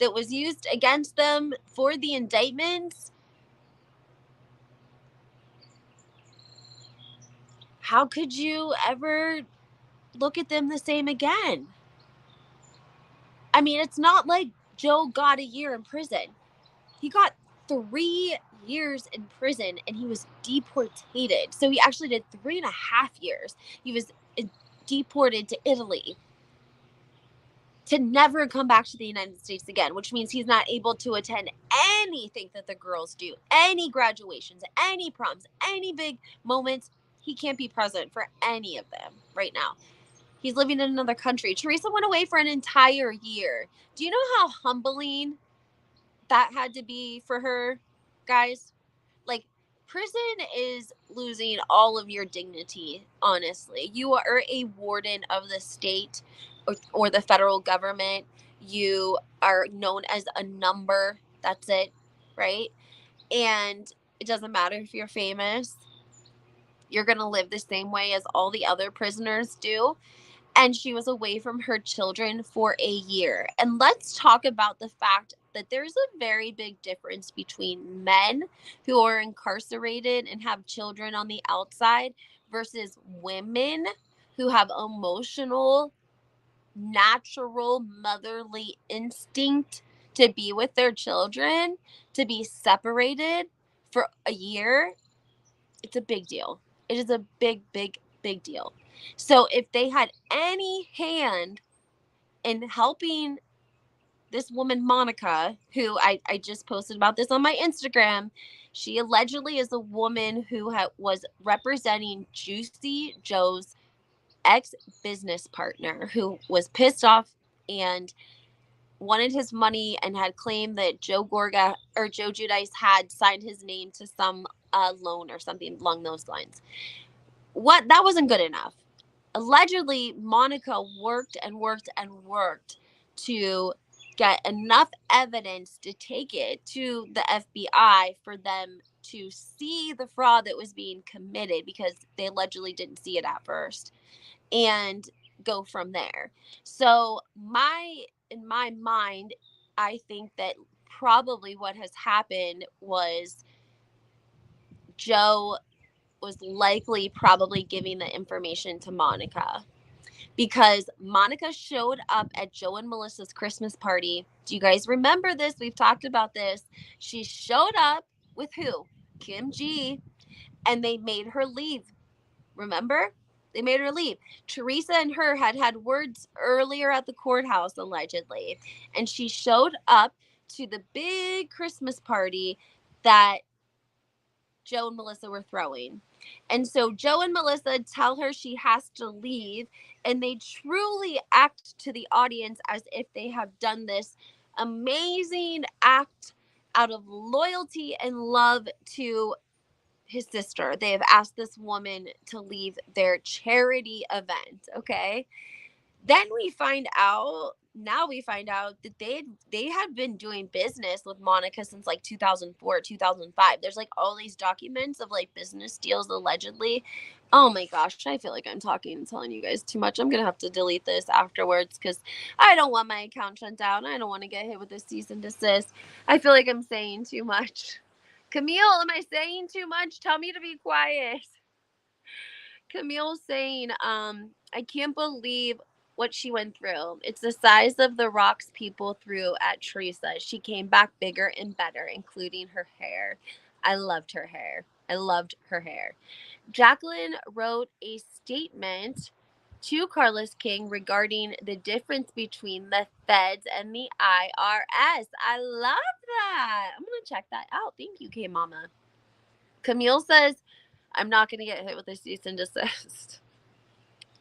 that was used against them for the indictments, how could you ever look at them the same again? I mean, it's not like Joe got a year in prison. He got 3 years in prison and he was deported. So he actually did 3.5 years. He was deported to Italy to never come back to the United States again, which means he's not able to attend anything that the girls do, any graduations, any proms, any big moments. He can't be present for any of them right now. He's living in another country. Teresa went away for an entire year. Do you know how humbling that had to be for her, guys? Like, prison is losing all of your dignity, honestly. You are a warden of the state or the federal government. You are known as a number. That's it, right? And it doesn't matter if you're famous. You're going to live the same way as all the other prisoners do. And she was away from her children for a year. And let's talk about the fact that there's a very big difference between men who are incarcerated and have children on the outside versus women who have emotional, natural, motherly instinct to be with their children, to be separated for a year. It's a big deal. It is a big, big, big deal. So if they had any hand in helping this woman, Monica, who I just posted about this on my Instagram, she allegedly is a woman who was representing Juicy Joe's ex-business partner who was pissed off and wanted his money and had claimed that Joe Gorga or Joe Giudice had signed his name to some loan or something along those lines. That wasn't good enough. Allegedly, Monica worked and worked and worked to get enough evidence to take it to the FBI for them to see the fraud that was being committed, because they allegedly didn't see it at first, and go from there. So in my mind, I think that probably what has happened was Joe was likely probably giving the information to Monica, because Monica showed up at Joe and Melissa's Christmas party. Do you guys remember this? We've talked about this. She showed up with who? Kim G. And they made her leave. Remember? They made her leave. Teresa and her had words earlier at the courthouse, allegedly. And she showed up to the big Christmas party that Joe and Melissa were throwing. And so Joe and Melissa tell her she has to leave, and they truly act to the audience as if they have done this amazing act out of loyalty and love to his sister. They have asked this woman to leave their charity event, okay? Then we find out that they had been doing business with Monica since like 2004, 2005. There's like all these documents of like business deals allegedly. Oh my gosh, I feel like I'm talking and telling you guys too much. I'm going to have to delete this afterwards because I don't want my account shut down. I don't want to get hit with a cease and desist. I feel like I'm saying too much. Camille, am I saying too much? Tell me to be quiet. Camille's saying, I can't believe what she went through. It's the size of the rocks people threw at Teresa. She came back bigger and better, including her hair. I loved her hair. Jacqueline wrote a statement to Carlos King regarding the difference between the feds and the IRS. I love that. I'm going to check that out. Thank you, K Mama. Camille says, I'm not going to get hit with a cease and desist.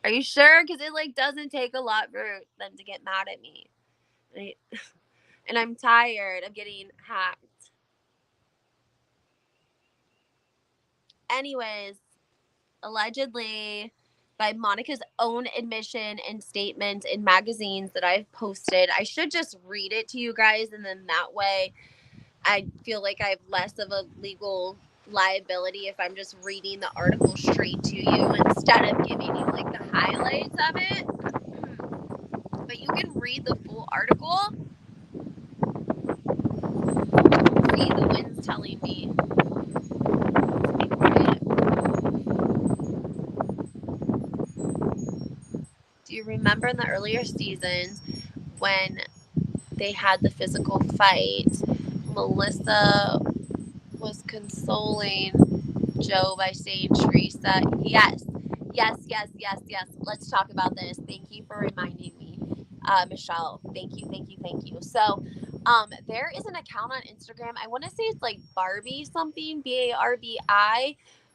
Are you sure? Because it like doesn't take a lot for them to get mad at me. Right? And I'm tired of getting hacked. Anyways, allegedly, by Monica's own admission and statements in magazines that I've posted, I should just read it to you guys, and then that way I feel like I have less of a legal liability if I'm just reading the article straight to you instead of giving you like the highlights of it. But you can read the full article. See, the wind's telling me. Be quiet. Do you remember in the earlier seasons when they had the physical fight, Melissa was consoling Joe by saying, Teresa, yes. Let's talk about this. Thank you for reminding me. Michelle. Thank you, thank you, thank you. So, there is an account on Instagram. I want to say it's like Barbie something, BARBI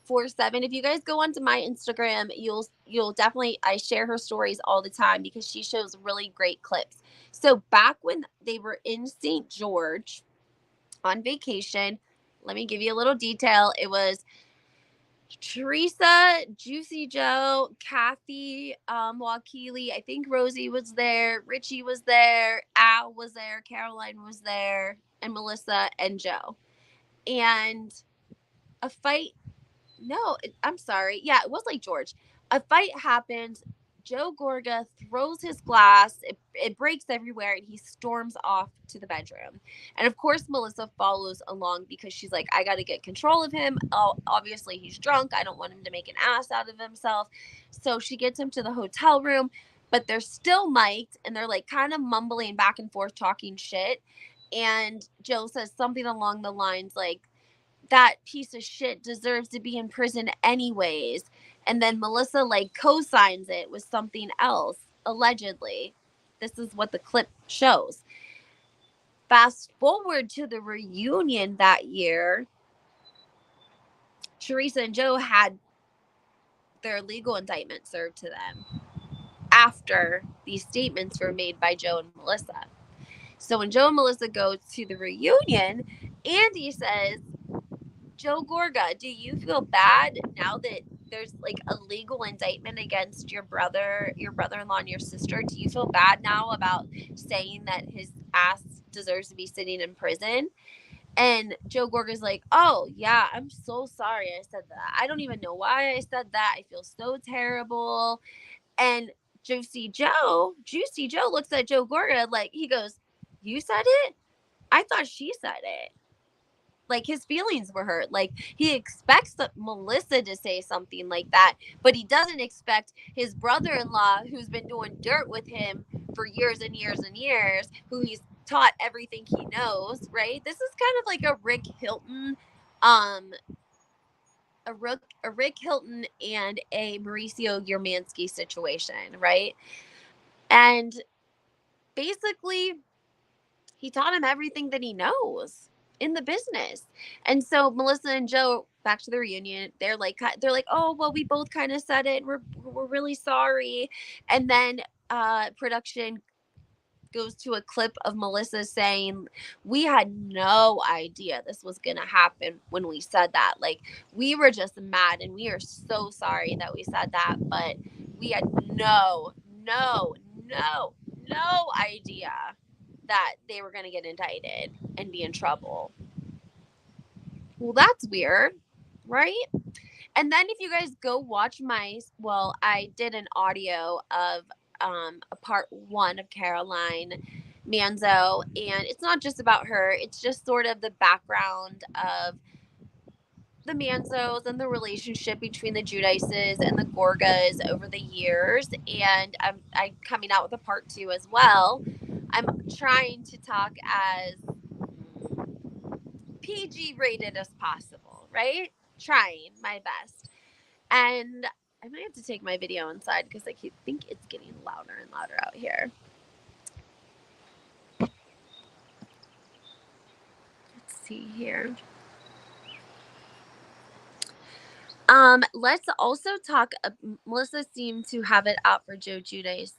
47. If you guys go onto my Instagram, you'll definitely, I share her stories all the time because she shows really great clips. So back when they were in St. George on vacation, let me give you a little detail. It was Teresa, Juicy Joe, Kathy, Wakili. I think Rosie was there. Richie was there. Al was there. Caroline was there. And Melissa and Joe. And a fight. No, I'm sorry. Yeah, it was like George. A fight happens. Joe Gorga throws his glass. It breaks everywhere, and he storms off to the bedroom. And of course, Melissa follows along because she's like, I got to get control of him. Oh, obviously, he's drunk. I don't want him to make an ass out of himself. So she gets him to the hotel room, but they're still mic'd, and they're like kind of mumbling back and forth, talking shit. And Joe says something along the lines like, that piece of shit deserves to be in prison anyways. And then Melissa like co-signs it with something else, allegedly. This is what the clip shows. Fast forward to the reunion that year, Teresa and Joe had their legal indictment served to them after these statements were made by Joe and Melissa. So when Joe and Melissa go to the reunion, Andy says, Joe Gorga, do you feel bad now that there's like a legal indictment against your brother-in-law, and your sister? Do you feel bad now about saying that his ass deserves to be sitting in prison? And Joe Gorga's like, oh, yeah, I'm so sorry I said that. I don't even know why I said that. I feel so terrible. And Juicy Joe looks at Joe Gorga like, he goes, you said it? I thought she said it. Like, his feelings were hurt. Like, he expects Melissa to say something like that, but he doesn't expect his brother-in-law, who's been doing dirt with him for years and years and years, who he's taught everything he knows, right? This is kind of like a Rick Hilton, a Rick Hilton and a Mauricio Yermansky situation, right? And basically, he taught him everything that he knows in the business. And so Melissa and Joe, back to the reunion, they're like, oh, well, we both kind of said it. We're really sorry. And then production goes to a clip of Melissa saying, we had no idea this was going to happen when we said that. Like, we were just mad, and we are so sorry that we said that, but we had no idea that they were going to get indicted and be in trouble. Well, that's weird, right? And then if you guys go watch I did an audio of a part 1 of Caroline Manzo, and it's not just about her. It's just sort of the background of the Manzos and the relationship between the Giudices and the Gorgas over the years. And I'm coming out with a part 2 as well. I'm trying to talk as PG rated as possible, right? Trying my best. And I might have to take my video inside because I think it's getting louder and louder out here. Let's see here. Let's also talk. Melissa seemed to have it out for Joe Giudice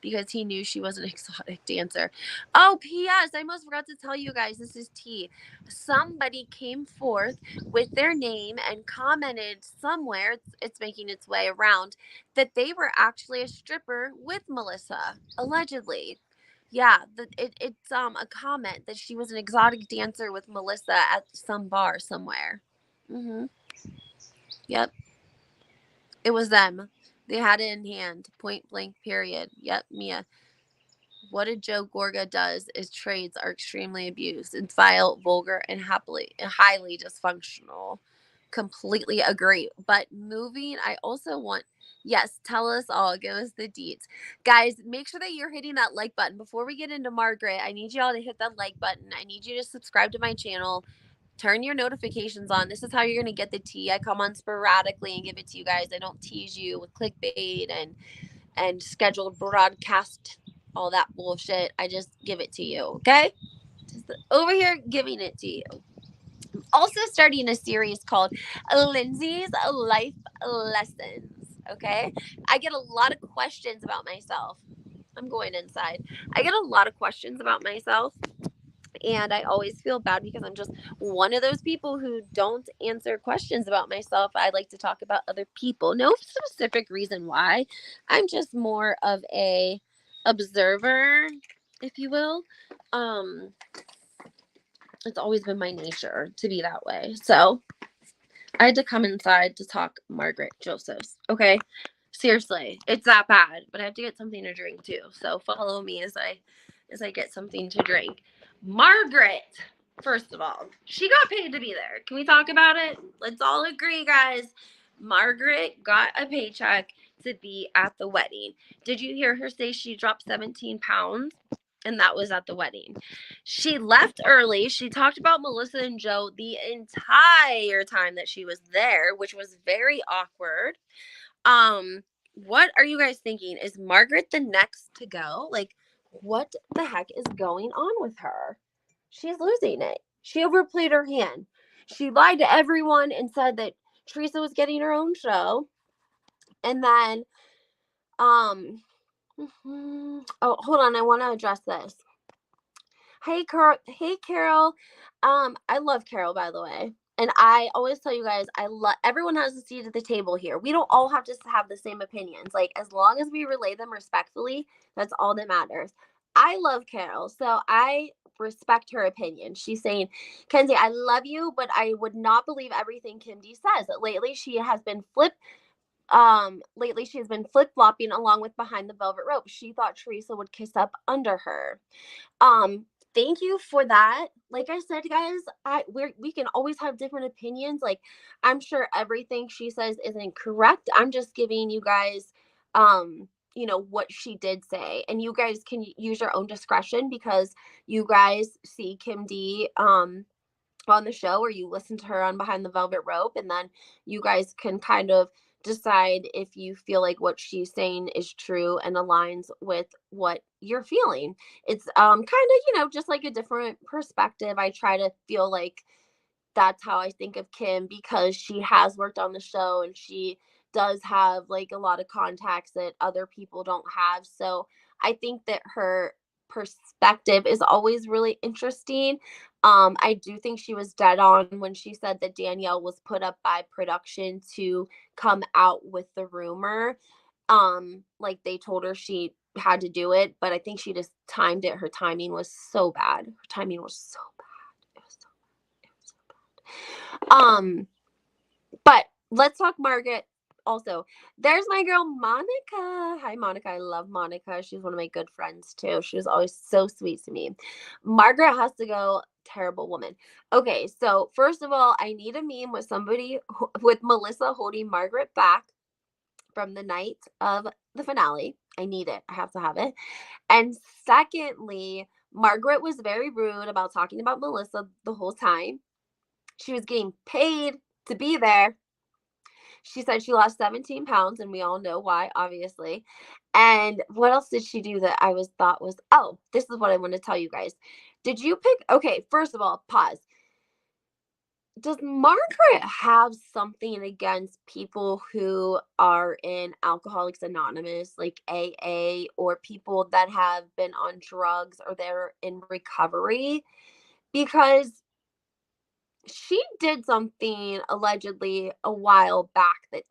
because he knew she was an exotic dancer. Oh, P.S. I almost forgot to tell you guys, this is T. Somebody came forth with their name and commented somewhere, it's making its way around, that they were actually a stripper with Melissa, allegedly. Yeah, it's a comment that she was an exotic dancer with Melissa at some bar somewhere. Mm-hmm. Yep. It was them. They had it in hand. Point blank, period. Yep, Mia. What a Joe Gorga does is trades are extremely abused. It's vile, vulgar, and highly dysfunctional. Completely agree. But moving, I also want, yes, tell us all. Give us the deets. Guys, make sure that you're hitting that like button. Before we get into Margaret, I need y'all to hit that like button. I need you to subscribe to my channel. Turn your notifications on. This is how you're going to get the tea. I come on sporadically and give it to you guys. I don't tease you with clickbait and scheduled broadcast all that bullshit. I just give it to you, okay? Just over here giving it to you. I'm also starting a series called Lindsay's Life Lessons, okay? I get a lot of questions about myself. I'm going inside. I get a lot of questions about myself, and I always feel bad because I'm just one of those people who don't answer questions about myself. I like to talk about other people. No specific reason why. I'm just more of a observer, if you will. Um it's always been my nature to be that way. So, I had to come inside to talk Margaret Josephs. Okay? Seriously, it's that bad, but I have to get something to drink too. So follow me as I get something to drink. Margaret, first of all, she got paid to be there. Can we talk about it? Let's all agree, guys. Margaret got a paycheck to be at the wedding. Did you hear her say she dropped 17 pounds? And that was at the wedding. She left early. She talked about Melissa and Joe the entire time that she was there, which was very awkward. What are you guys thinking? Is Margaret the next to go? Like, what the heck is going on with her? She's losing it. She overplayed her hand. She lied to everyone and said that Teresa was getting her own show. And then, oh, hold on. I want to address this. Hey, Carol. Hey, Carol. I love Carol, by the way. And I always tell you guys, I love everyone has a seat at the table here. We don't all have to have the same opinions. Like, as long as we relay them respectfully, that's all that matters. I love Carol, so I respect her opinion. She's saying, Kenzie, I love you, but I would not believe everything Kim D says. Lately, she has been flip-flopping along with Behind the Velvet Rope. She thought Teresa would kiss up under her. Thank you for that. Like I said, guys, we can always have different opinions. Like, I'm sure everything she says isn't correct. I'm just giving you guys what she did say, and you guys can use your own discretion because you guys see Kim D on the show, or you listen to her on Behind the Velvet Rope, and then you guys can kind of decide if you feel like what she's saying is true and aligns with what you're feeling. It's kind of, just like a different perspective. I try to feel like that's how I think of Kim because she has worked on the show and she does have like a lot of contacts that other people don't have. So I think that her perspective is always really interesting. I do think she was dead on when she said that Danielle was put up by production to come out with the rumor. Like they told her she had to do it, but I think she just timed it. Her timing was so bad. Her timing was so bad. It was so bad. It was so bad. But let's talk Margaret. Also, there's my girl Monica. Hi, Monica. I love Monica. She's one of my good friends too. She was always so sweet to me. Margaret has to go. Terrible woman. Okay, so first of all, I need a meme with with Melissa holding Margaret back from the night of the finale. I need it. I have to have it. And secondly, Margaret was very rude about talking about Melissa the whole time. She was getting paid to be there. She said she lost 17 pounds, and we all know why, obviously. And what else did she do that I thought was, oh, this is what I want to tell you guys. Did you okay, first of all, pause. Does Margaret have something against people who are in Alcoholics Anonymous, like AA, or people that have been on drugs or they're in recovery? Because she did something allegedly a while back that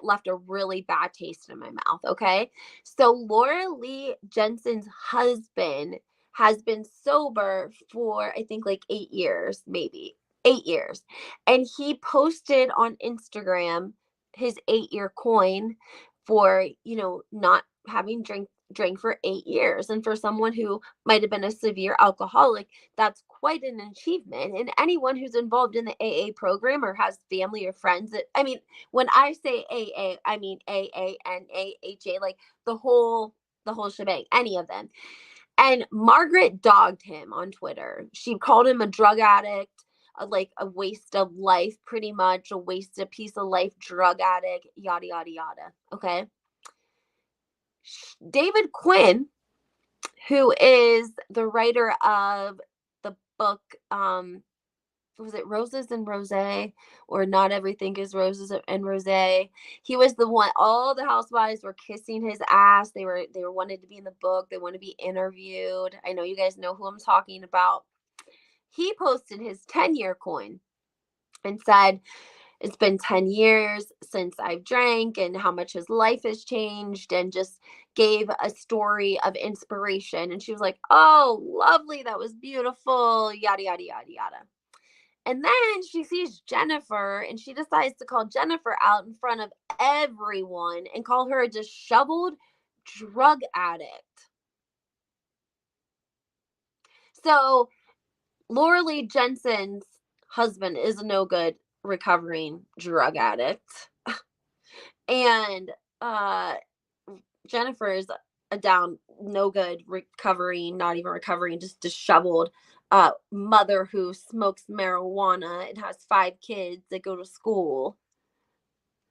left a really bad taste in my mouth. Okay. So Laura Lee Jensen's husband has been sober for, I think, like 8 years, maybe 8 years. And he posted on Instagram his 8-year coin for, not having drank for 8 years. And for someone who might have been a severe alcoholic, that's quite an achievement. And anyone who's involved in the AA program or has family or friends when I say AA, I mean AA and AHA, like the whole shebang, any of them. And Margaret dogged him on Twitter. She called him a drug addict, like a waste of life, pretty much a wasted piece of life, drug addict, yada, yada, yada. Okay. David Quinn who is the writer of the book, was it Roses and Rose, or Not Everything is Roses and Rose? He was the one. All the housewives were kissing his ass. They were wanted to be in the book. They want to be interviewed. I know you guys know who I'm talking about. He posted his 10-year coin and said, it's been 10 years since I've drank and how much his life has changed, and just gave a story of inspiration. And she was like, oh, lovely. That was beautiful. Yada, yada, yada, yada. And then she sees Jennifer and she decides to call Jennifer out in front of everyone and call her a disheveled drug addict. So Laura Lee Jensen's husband is a no good recovering drug addict. And Jennifer is a down, no good, recovering, not even recovering, just disheveled mother who smokes marijuana and has 5 kids that go to school.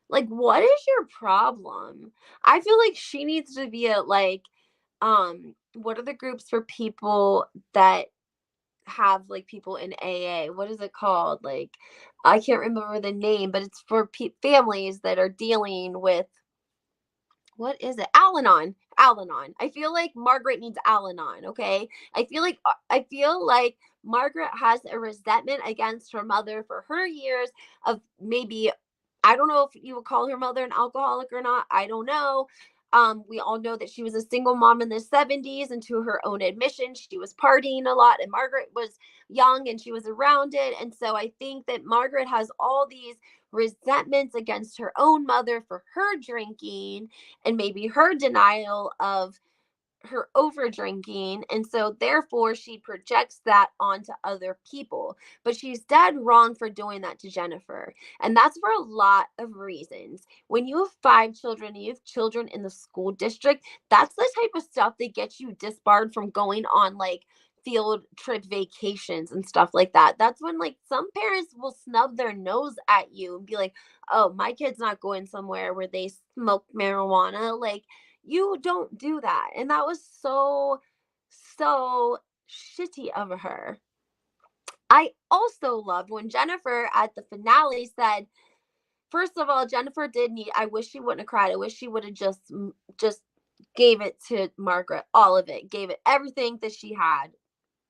Like, what is your problem? I feel like she needs to be what are the groups for people that have like people in AA? What is it called? Like, I can't remember the name, but it's for families that are dealing with, what is it? Al-Anon. Al-Anon. I feel like Margaret needs Al-Anon, okay? I feel like Margaret has a resentment against her mother for her years of, maybe, I don't know if you would call her mother an alcoholic or not. I don't know. We all know that she was a single mom in the 70s, and to her own admission, she was partying a lot, and Margaret was young and she was around it. And so I think that Margaret has all these resentments against her own mother for her drinking, and maybe her denial of her over drinking. And so therefore she projects that onto other people. But she's dead wrong for doing that to Jennifer. And that's for a lot of reasons. When you have 5 children and you have children in the school district, that's the type of stuff that gets you disbarred from going on like field trip vacations and stuff like that. That's when like some parents will snub their nose at you and be like, oh, my kid's not going somewhere where they smoke marijuana. Like, you don't do that. And that was so, so shitty of her. I also loved when Jennifer at the finale said, first of all, Jennifer did need, I wish she wouldn't have cried. I wish she would have just gave it to Margaret, all of it, gave it everything that she had.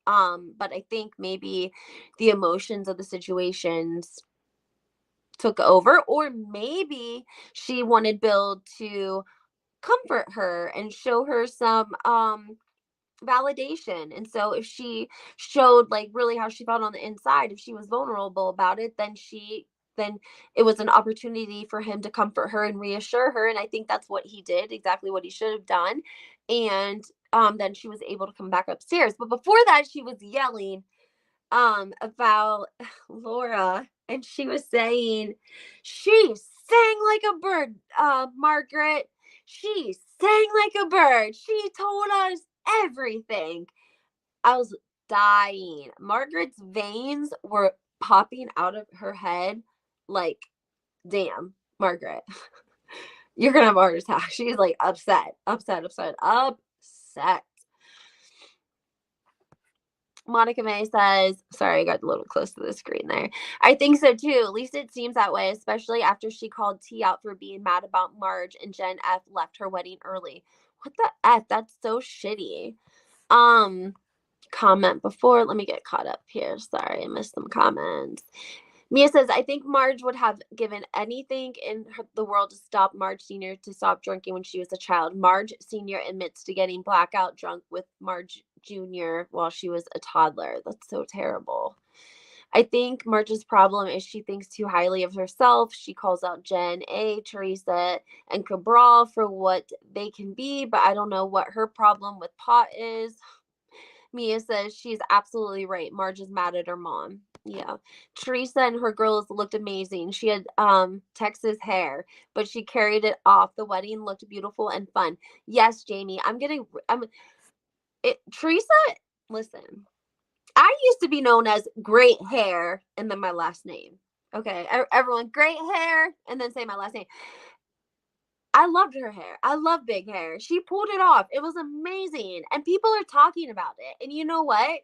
But I think maybe the emotions of the situations took over, or maybe she wanted Bill to comfort her and show her some validation. And so if she showed like really how she felt on the inside, if she was vulnerable about it, then it was an opportunity for him to comfort her and reassure her. And I think that's what he did, exactly what he should have done. And then she was able to come back upstairs. But before that, she was yelling about Laura, and she was saying, she sang like a bird, Margaret. She sang like a bird. She told us everything. I was dying. Margaret's veins were popping out of her head like, damn, Margaret, you're gonna have a heart attack. She's like upset, upset, upset, upset. Monica May says, sorry, I got a little close to the screen there. I think so too. At least it seems that way, especially after she called T out for being mad about Marge and Jen F left her wedding early. What the F? That's so shitty. Comment before. Let me get caught up here. Sorry, I missed some comments. Mia says, I think Marge would have given anything in the world to stop Marge Sr. to stop drinking when she was a child. Marge Sr. admits to getting blackout drunk with Marge Jr. while she was a toddler. That's so terrible. I think Marge's problem is she thinks too highly of herself. She calls out Jen, Teresa, and Cabral for what they can be, but I don't know what her problem with pot is. Mia says she's absolutely right. Marge is mad at her mom. Yeah. Teresa and her girls looked amazing. She had Texas hair, but she carried it off. The wedding looked beautiful and fun. Yes, Jamie. Teresa, listen. I used to be known as great hair and then my last name. Okay. Everyone, great hair and then say my last name. I loved her hair. I love big hair. She pulled it off. It was amazing. And people are talking about it. And you know what?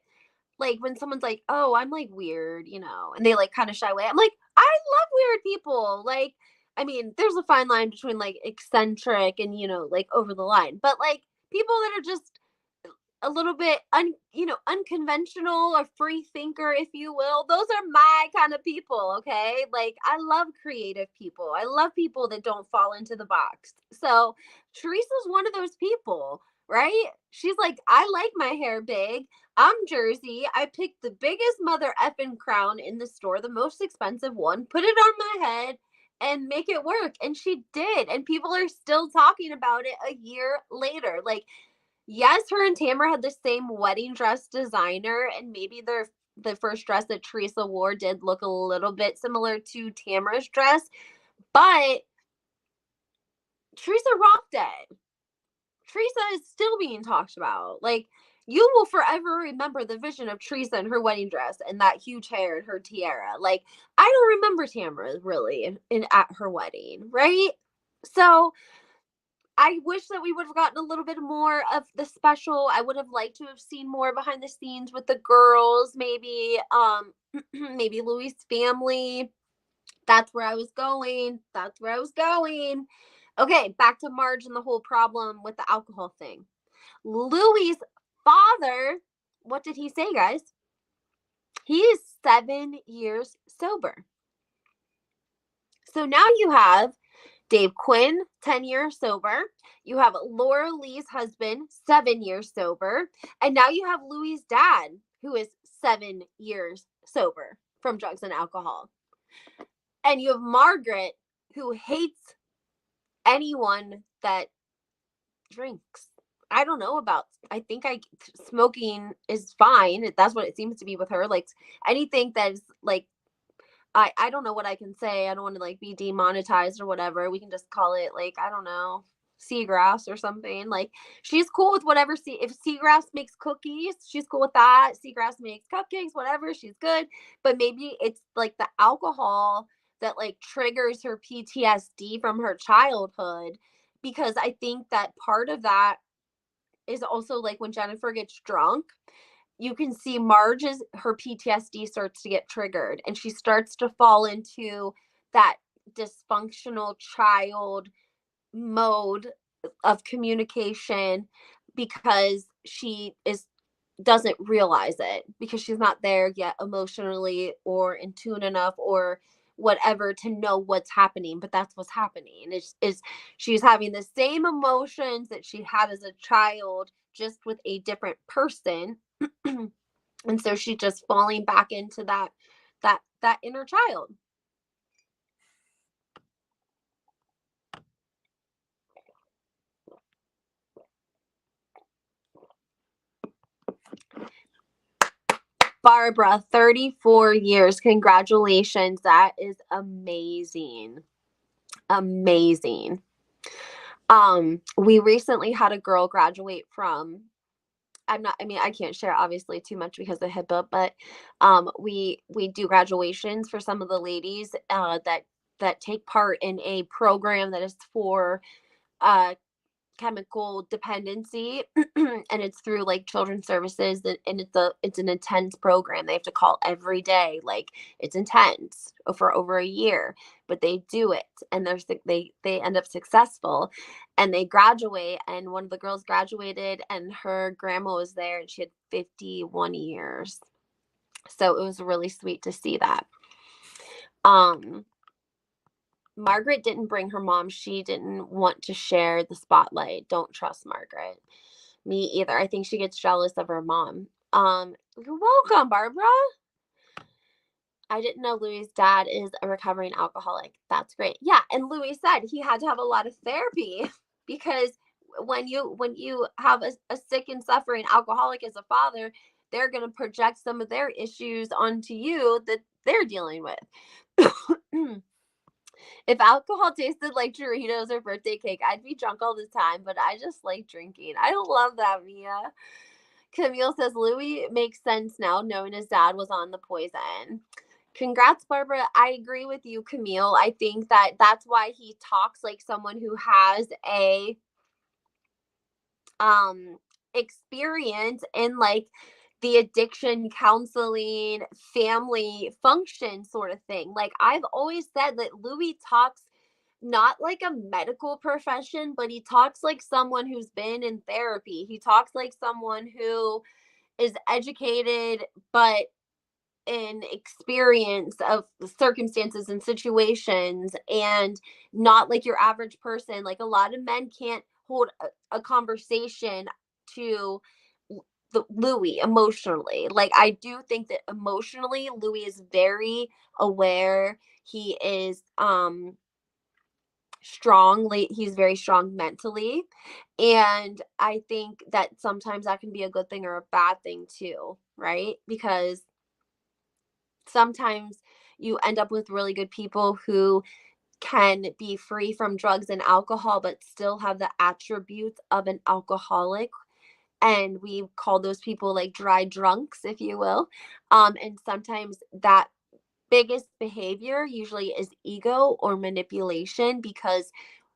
Like when someone's like, "Oh, I'm like weird," and they like kind of shy away. I'm like, I love weird people. Like, I mean, there's a fine line between like eccentric and like over the line, but like people that are just a little bit unconventional or free thinker, if you will. Those are my kind of people, okay? Like I love creative people. I love people that don't fall into the box. So Teresa's one of those people, right? She's like, I like my hair big. I'm Jersey. I picked the biggest mother effing crown in the store, the most expensive one, put it on my head and make it work. And she did. And people are still talking about it a year later. Like, yes, her and Tamara had the same wedding dress designer, and maybe the first dress that Teresa wore did look a little bit similar to Tamara's dress, but Teresa rocked it. Teresa is still being talked about. Like, you will forever remember the vision of Teresa in her wedding dress and that huge hair and her tiara. Like, I don't remember Tamara really at her wedding, right? So I wish that we would have gotten a little bit more of the special. I would have liked to have seen more behind the scenes with the girls, maybe maybe Louis' family. That's where I was going. That's where I was going. Okay, back to Marge and the whole problem with the alcohol thing. Louis' father, what did he say, guys? He is 7 years sober. So now you have Dave Quinn, 10 years sober. You have Laura Lee's husband, 7 years sober. And now you have Louis' dad, who is 7 years sober from drugs and alcohol. And you have Margaret, who hates anyone that drinks. I don't know about, I think smoking is fine. That's what it seems to be with her. Like anything that's like, I don't know what I can say. I don't want to like be demonetized or whatever. We can just call it like, I don't know, seagrass or something. Like she's cool with whatever. If seagrass makes cookies, she's cool with that. Seagrass makes cupcakes, whatever, she's good. But maybe it's like the alcohol that like triggers her PTSD from her childhood, because I think that part of that is also like when Jennifer gets drunk, you can see her PTSD starts to get triggered and she starts to fall into that dysfunctional child mode of communication because she doesn't realize it, because she's not there yet emotionally or in tune enough or whatever to know what's happening. But that's what's happening is she's having the same emotions that she had as a child, just with a different person. And so she's just falling back into that inner child. Barbara, 34 years. Congratulations. That is amazing. Amazing. We recently had a girl graduate from, I can't share obviously too much because of HIPAA, but we do graduations for some of the ladies that take part in a program that is for chemical dependency and it's through like children's services, and it's an intense program. They have to call every day. Like it's intense for over a year, but they do it, and they end up successful and they graduate. And one of the girls graduated and her grandma was there and she had 51 years. So it was really sweet to see that. Margaret didn't bring her mom. She didn't want to share the spotlight. Don't trust Margaret. Me either. I think she gets jealous of her mom. You're welcome, Barbara. I didn't know Louis' dad is a recovering alcoholic. That's great. Yeah, and Louis said he had to have a lot of therapy because when you have a sick and suffering alcoholic as a father, they're going to project some of their issues onto you that they're dealing with. If alcohol tasted like Doritos or birthday cake, I'd be drunk all the time, but I just like drinking. I don't love that, Mia. Camille says Louis makes sense now, knowing his dad was on the poison. Congrats, Barbara. I agree with you, Camille. I think that that's why he talks like someone who has a experience in like the addiction counseling family function sort of thing. Like I've always said that Louis talks not like a medical profession, but he talks like someone who's been in therapy. He talks like someone who is educated but in experience of circumstances and situations, and not like your average person. Like a lot of men can't hold a conversation to the Louis emotionally. Like I do think that emotionally Louis is very aware. He is strongly, he's very strong mentally, and I think that sometimes that can be a good thing or a bad thing too, right? Because sometimes you end up with really good people who can be free from drugs and alcohol but still have the attributes of an alcoholic, and we call those people like dry drunks, if you will. And sometimes that biggest behavior usually is ego or manipulation, because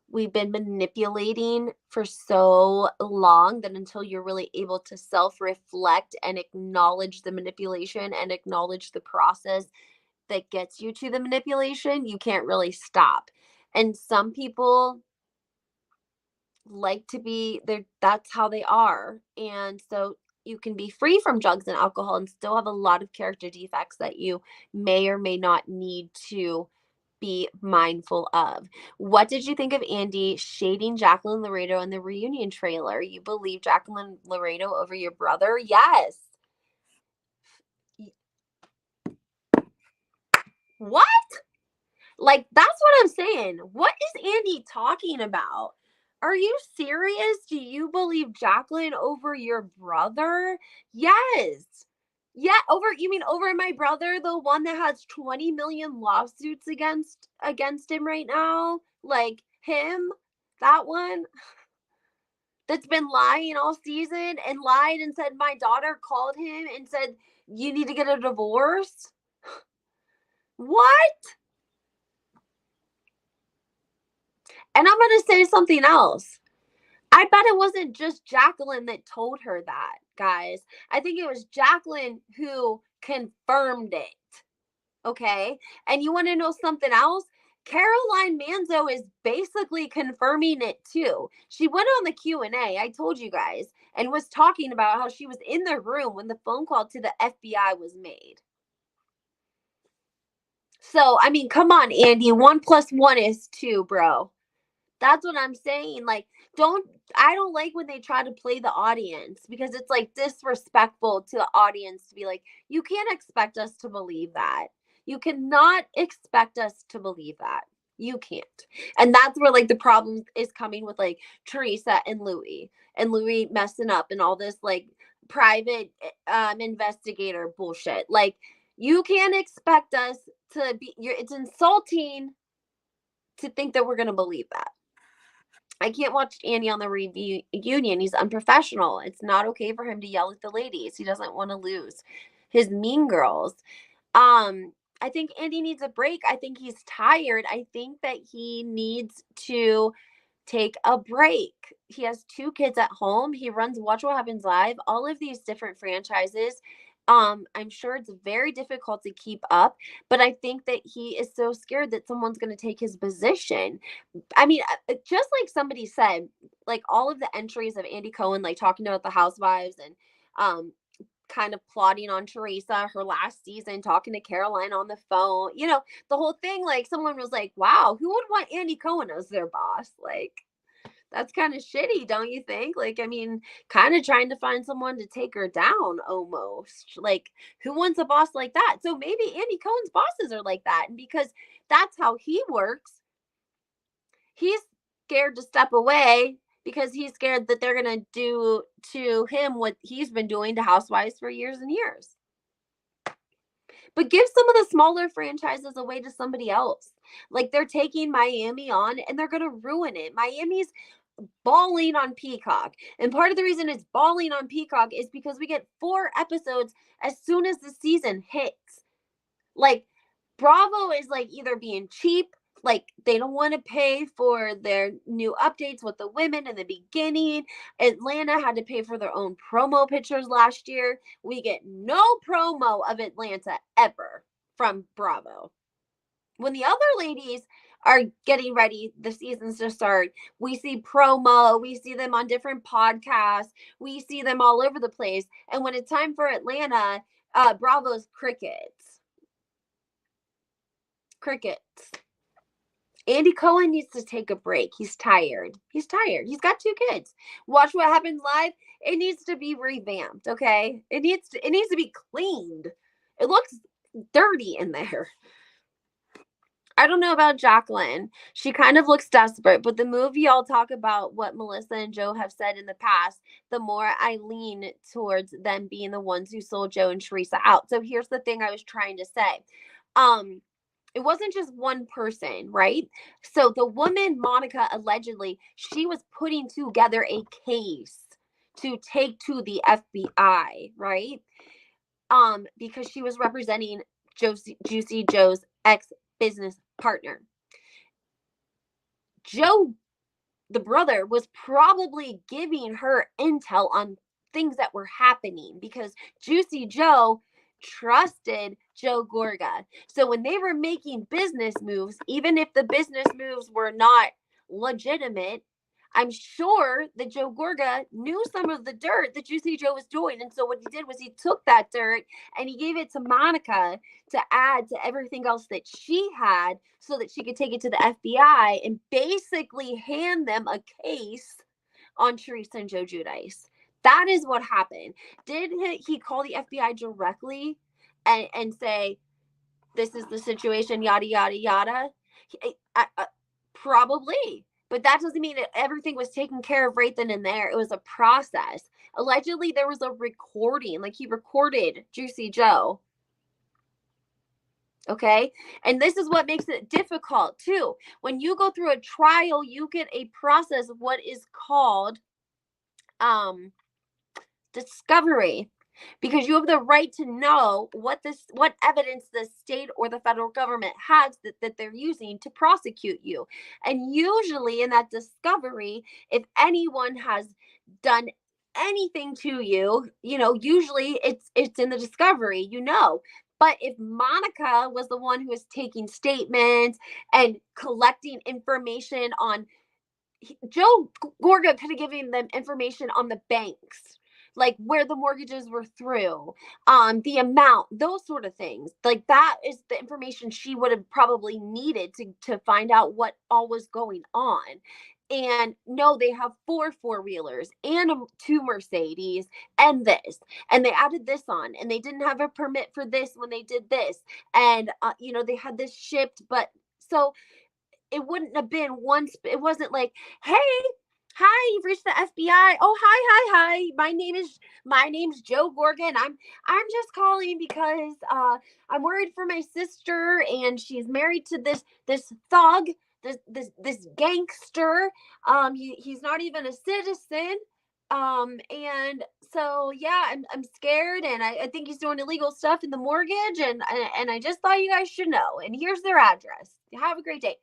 we've been manipulating for so long that until you're really able to self reflect and acknowledge the manipulation and acknowledge the process that gets you to the manipulation, you can't really stop. And some people like to be there, that's how they are. And so you can be free from drugs and alcohol and still have a lot of character defects that you may or may not need to be mindful of. What did you think of Andy shading Jacqueline Laredo in the reunion trailer? You believe Jacqueline Laredo over your brother? Yes. What? Like, that's what I'm saying. What is Andy talking about? Are you serious? Do you believe Jacqueline over your brother? Yes. Yeah, over, you mean over my brother, the one that has 20 million lawsuits against him right now? Like him? That one that's been lying all season and lied and said my daughter called him and said you need to get a divorce? What? And I'm going to say something else. I bet it wasn't just Jacqueline that told her that, guys. I think it was Jacqueline who confirmed it. Okay? And you want to know something else? Caroline Manzo is basically confirming it too. She went on the Q&A, I told you guys, and was talking about how she was in the room when the phone call to the FBI was made. So, I mean, come on, Andy. 1 + 1 is 2, bro. That's what I'm saying. Like, I don't like when they try to play the audience, because it's like disrespectful to the audience to be like, you can't expect us to believe that. You cannot expect us to believe that. You can't. And that's where like the problem is coming with like Teresa and Louis messing up and all this like private investigator bullshit. Like, you can't expect us to be, it's insulting to think that we're going to believe that. I can't watch Andy on the reunion. He's unprofessional. It's not okay for him to yell at the ladies. He doesn't want to lose his mean girls. I think Andy needs a break. I think he's tired. I think that he needs to take a break. He has 2 kids at home. He runs Watch What Happens Live, all of these different franchises. I'm sure it's very difficult to keep up, but I think that he is so scared that someone's going to take his position. I mean, just like somebody said, like all of the entries of Andy Cohen, like talking about the housewives and kind of plotting on Teresa, her last season, talking to Caroline on the phone, the whole thing, like someone was like, wow, who would want Andy Cohen as their boss? Like, that's kind of shitty, don't you think? Like, I mean, kind of trying to find someone to take her down almost. Like, who wants a boss like that? So maybe Andy Cohen's bosses are like that. And because that's how he works, he's scared to step away because he's scared that they're going to do to him what he's been doing to housewives for years and years. But give some of the smaller franchises away to somebody else. Like, they're taking Miami on and they're going to ruin it. Miami's balling on Peacock. And part of the reason it's balling on Peacock is because we get 4 episodes as soon as the season hits. Like, Bravo is like either being cheap, like they don't want to pay for their new updates with the women in the beginning. Atlanta had to pay for their own promo pictures last year. We get no promo of Atlanta ever from Bravo. When the other ladies are getting ready, the seasons to start, we see promo, we see them on different podcasts, we see them all over the place. And when it's time for Atlanta, Bravo's crickets. Crickets. Andy Cohen needs to take a break. He's tired. He's tired. He's got 2 kids. Watch What Happens Live. It needs to be revamped, okay? It needs to be cleaned. It looks dirty in there. I don't know about Jacqueline. She kind of looks desperate, but the movie I'll talk about what Melissa and Joe have said in the past, the more I lean towards them being the ones who sold Joe and Teresa out. So here's the thing I was trying to say. It wasn't just one person, right? So the woman, Monica, allegedly, she was putting together a case to take to the FBI, right? Because she was representing Juicy Joe's ex-business partner. Joe, the brother, was probably giving her intel on things that were happening because Juicy Joe trusted Joe Gorga. So when they were making business moves, even if the business moves were not legitimate, I'm sure that Joe Gorga knew some of the dirt that Juicy Joe was doing. And so what he did was he took that dirt and he gave it to Monica to add to everything else that she had so that she could take it to the FBI and basically hand them a case on Teresa and Joe Giudice. That is what happened. Did he call the FBI directly and say, this is the situation, yada, yada, yada? Probably. But that doesn't mean that everything was taken care of right then and there. It was a process. Allegedly, there was a recording. Like, he recorded Juicy Joe. Okay? And this is what makes it difficult, too. When you go through a trial, you get a process of what is called discovery, because you have the right to know what evidence the state or the federal government has that they're using to prosecute you. And usually in that discovery, if anyone has done anything to you, usually it's in the discovery, But if Monica was the one who was taking statements and collecting information on, Joe Gorga could have given them information on the banks, like where the mortgages were through, the amount, those sort of things. Like, that is the information she would have probably needed to find out what all was going on. And no, they have 4 4-wheelers and 2 Mercedes and this, and they added this on, and they didn't have a permit for this when they did this, and they had this shipped, but so it wouldn't have been once. It wasn't like, hey, hi, you've reached the FBI. Oh, hi. My name's Joe Gorga. I'm just calling because I'm worried for my sister, and she's married to this thug, this gangster. He's not even a citizen. And so yeah, I'm scared, and I think he's doing illegal stuff in the mortgage, and I just thought you guys should know. And here's their address. Have a great day.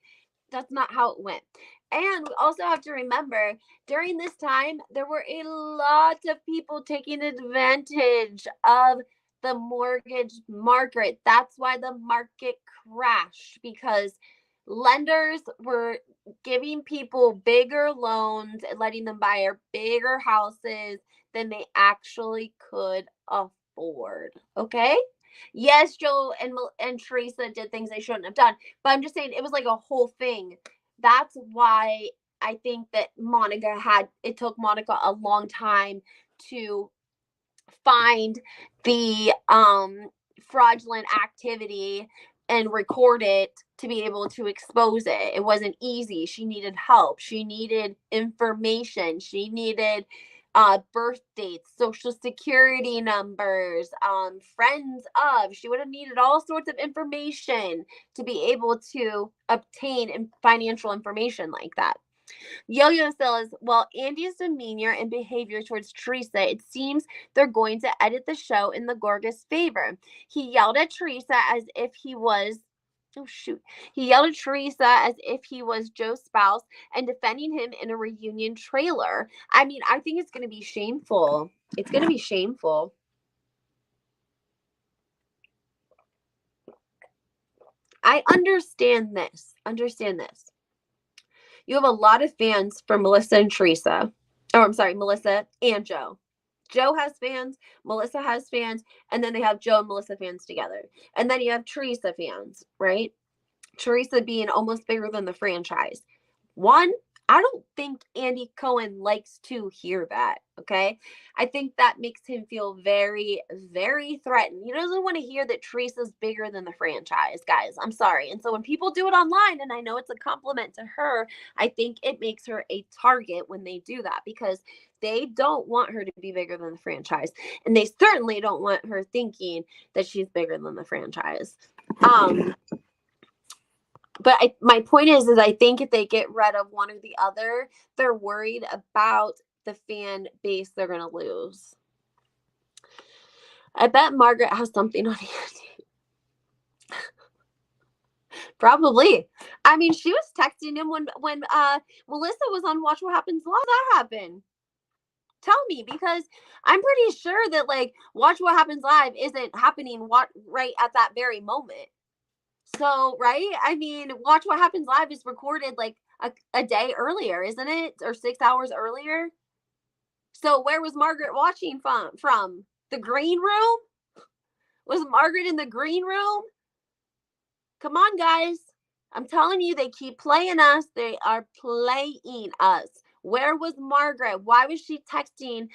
That's not how it went. And we also have to remember, during this time, there were a lot of people taking advantage of the mortgage market. That's why the market crashed, because lenders were giving people bigger loans and letting them buy bigger houses than they actually could afford. Okay? Yes, Joe and Teresa did things they shouldn't have done, but I'm just saying it was like a whole thing. That's why I think that it took Monica a long time to find the fraudulent activity and record it to be able to expose it. It wasn't easy. She needed help. She needed information. She needed birth dates, social security numbers, friends of. She would have needed all sorts of information to be able to obtain financial information like that. Yo-Yo says, well, Andy's demeanor and behavior towards Teresa, it seems they're going to edit the show in the Gorga's favor. He yelled at Teresa as if he was Oh, shoot. He yelled at Teresa as if he was Joe's spouse and defending him in a reunion trailer. I mean, I think it's going to be shameful. It's going to be shameful. I understand this. Understand this. You have a lot of fans for Melissa and Teresa. Oh, I'm sorry, Melissa and Joe. Joe has fans, Melissa has fans, and then they have Joe and Melissa fans together. And then you have Teresa fans, right? Teresa being almost bigger than the franchise. One, I don't think Andy Cohen likes to hear that. Okay. I think that makes him feel very, very threatened. He doesn't want to hear that Teresa's bigger than the franchise, guys. I'm sorry. And so when people do it online, and I know it's a compliment to her, I think it makes her a target when they do that because they don't want her to be bigger than the franchise. And they certainly don't want her thinking that she's bigger than the franchise. But my point is I think if they get rid of one or the other, they're worried about the fan base they're going to lose. I bet Margaret has something on Andy. Probably. I mean, she was texting him when Melissa was on Watch What Happens Live. That happened. Tell me, because I'm pretty sure that like Watch What Happens Live isn't happening right at that very moment. So, right? I mean, Watch What Happens Live is recorded like a day earlier, isn't it? Or 6 hours earlier. So where was Margaret watching from? The green room? Was Margaret in the green room? Come on, guys. I'm telling you, they keep playing us. They are playing us. Where was Margaret? Why was she texting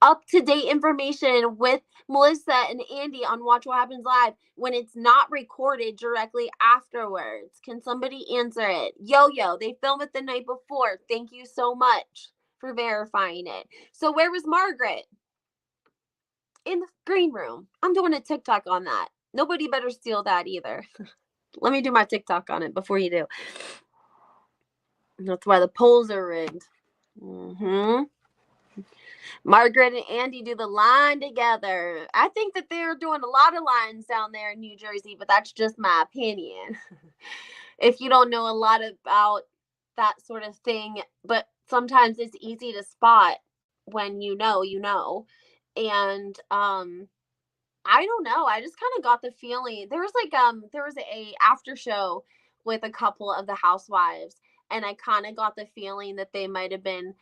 up-to-date information with Melissa and Andy on Watch What Happens Live when it's not recorded directly afterwards? Can somebody answer it? Yo, they filmed it the night before. Thank you so much for verifying it. So where was Margaret? In the green room. I'm doing a TikTok on that. Nobody better steal that either. Let me do my TikTok on it before you do. That's why the polls are rigged. Margaret and Andy do the line together. I think that they're doing a lot of lines down there in New Jersey, but that's just my opinion. If you don't know a lot about that sort of thing, but sometimes it's easy to spot when you know, you know. And I don't know. I just kind of got the feeling there was a after show with a couple of the housewives, and I kind of got the feeling that they might have been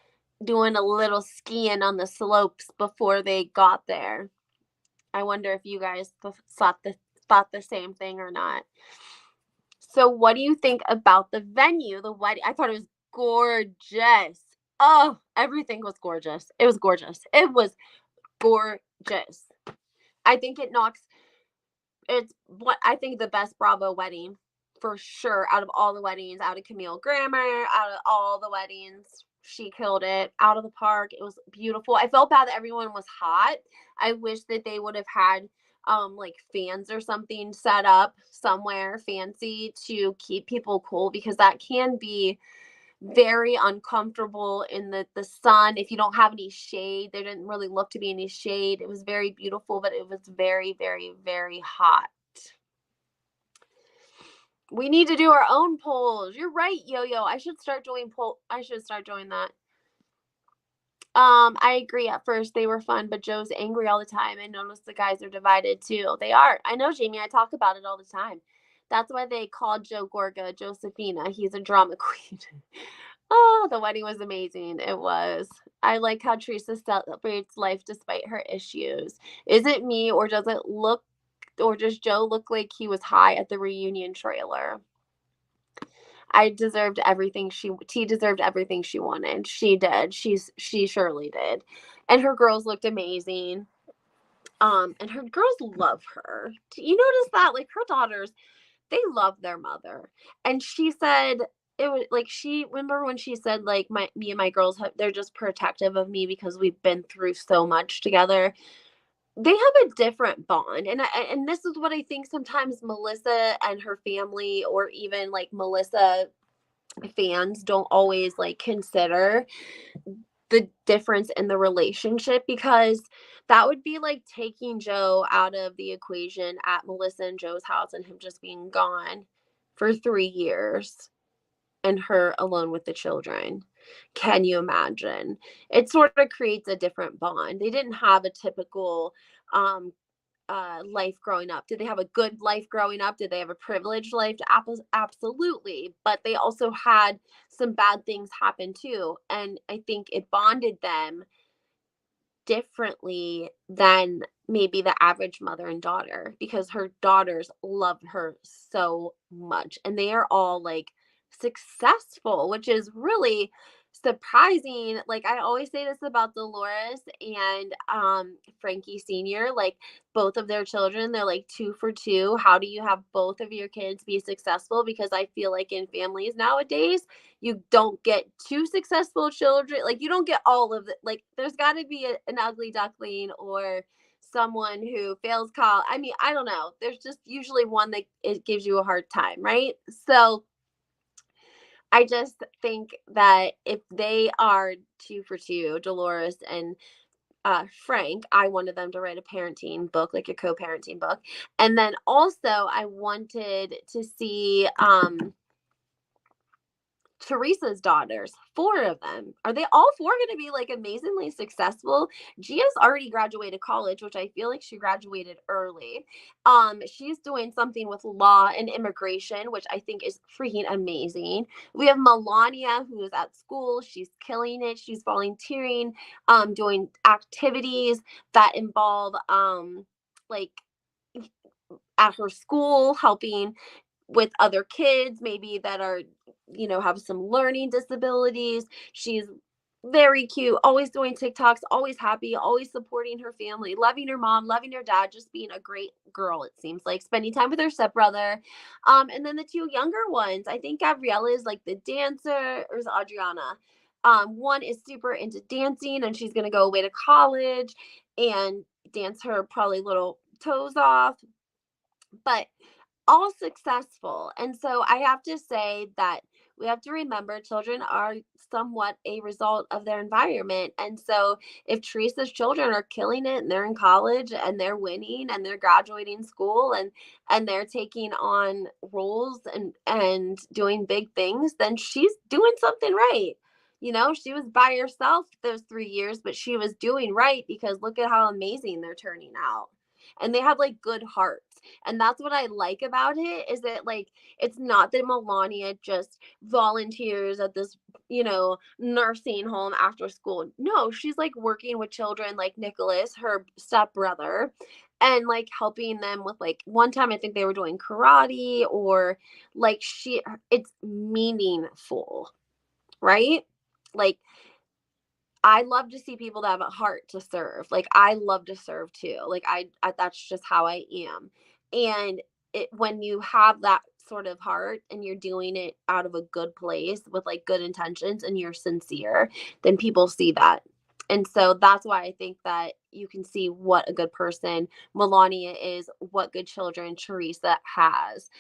doing a little skiing on the slopes before they got there. I wonder if you guys thought the same thing or not. So what do you think about the venue, the wedding? I thought it was gorgeous. Oh, everything was gorgeous. It was gorgeous. It was gorgeous. I think it's what I think the best Bravo wedding for sure out of all the weddings, out of Camille Grammer, out of all the weddings. She killed it out of the park. It was beautiful. I felt bad that everyone was hot. I wish that they would have had like fans or something set up somewhere fancy to keep people cool, because that can be very uncomfortable in the sun if you don't have any shade. There didn't really look to be any shade. It was very beautiful, but it was very, very, very hot. We need to do our own polls. You're right, Yo-Yo. I should start doing that. I agree. At first they were fun, but Joe's angry all the time. I noticed the guys are divided too. They are. I know, Jamie. I talk about it all the time. That's why they called Joe Gorga Josephina. He's a drama queen. Oh, the wedding was amazing. It was. I like how Teresa celebrates life despite her issues. Is it me, or does Joe look like he was high at the reunion trailer? He deserved everything she wanted. She did. She surely did. And her girls looked amazing. And her girls love her. Do you notice that? Like, her daughters, they love their mother. And she said it was like, remember when she said like me and my girls they're just protective of me because we've been through so much together. They have a different bond. And this is what I think sometimes Melissa and her family, or even like Melissa fans, don't always like consider the difference in the relationship, because that would be like taking Joe out of the equation at Melissa and Joe's house and him just being gone. for 3 years and her alone with the children. Can you imagine? It sort of creates a different bond. They didn't have a typical um life growing up. Did they have a good life growing up? Did they have a privileged life? Absolutely. But they also had some bad things happen too. And I think it bonded them differently than maybe the average mother and daughter, because her daughters love her so much and they are all like successful, which is really surprising. Like, I always say this about Dolores and Frankie Sr., like both of their children, they're like 2 for 2. How do you have both of your kids be successful? Because I feel like in families nowadays, you don't get two successful children. Like, you don't get all of it. Like, there's got to be an ugly duckling or someone who fails college. I mean, I don't know. There's just usually one that it gives you a hard time, right? So I just think that if they are 2 for 2, Dolores and Frank, I wanted them to write a parenting book, like a co-parenting book. And then also I wanted to see Teresa's daughters, 4 of them. Are they all 4 going to be like amazingly successful? Gia's already graduated college, which I feel like she graduated early. She's doing something with law and immigration, which I think is freaking amazing. We have Melania, who is at school. She's killing it. She's volunteering, doing activities that involve like at her school, helping with other kids maybe that are, have some learning disabilities. She's very cute, always doing TikToks, always happy, always supporting her family, loving her mom, loving her dad, just being a great girl, it seems like, spending time with her stepbrother. And then the 2 younger ones, I think Gabriella is like the dancer, or is it Adriana? One is super into dancing and she's gonna go away to college and dance her probably little toes off, but all successful. And so I have to say that we have to remember children are somewhat a result of their environment. And so if Teresa's children are killing it and they're in college and they're winning and they're graduating school and they're taking on roles and doing big things, then she's doing something right. She was by herself those 3 years, but she was doing right, because look at how amazing they're turning out. And they have like good hearts. And that's what I like about it, is that like it's not that Melania just volunteers at this, nursing home after school. No, she's like working with children like Nicholas, her stepbrother, and like helping them with, like, one time I think they were doing karate, or like it's meaningful, right? Like, I love to see people that have a heart to serve. Like, I love to serve too. Like, I that's just how I am. And when you have that sort of heart and you're doing it out of a good place with like good intentions and you're sincere, then people see that. And so that's why I think that you can see what a good person Melania is, what good children Teresa has.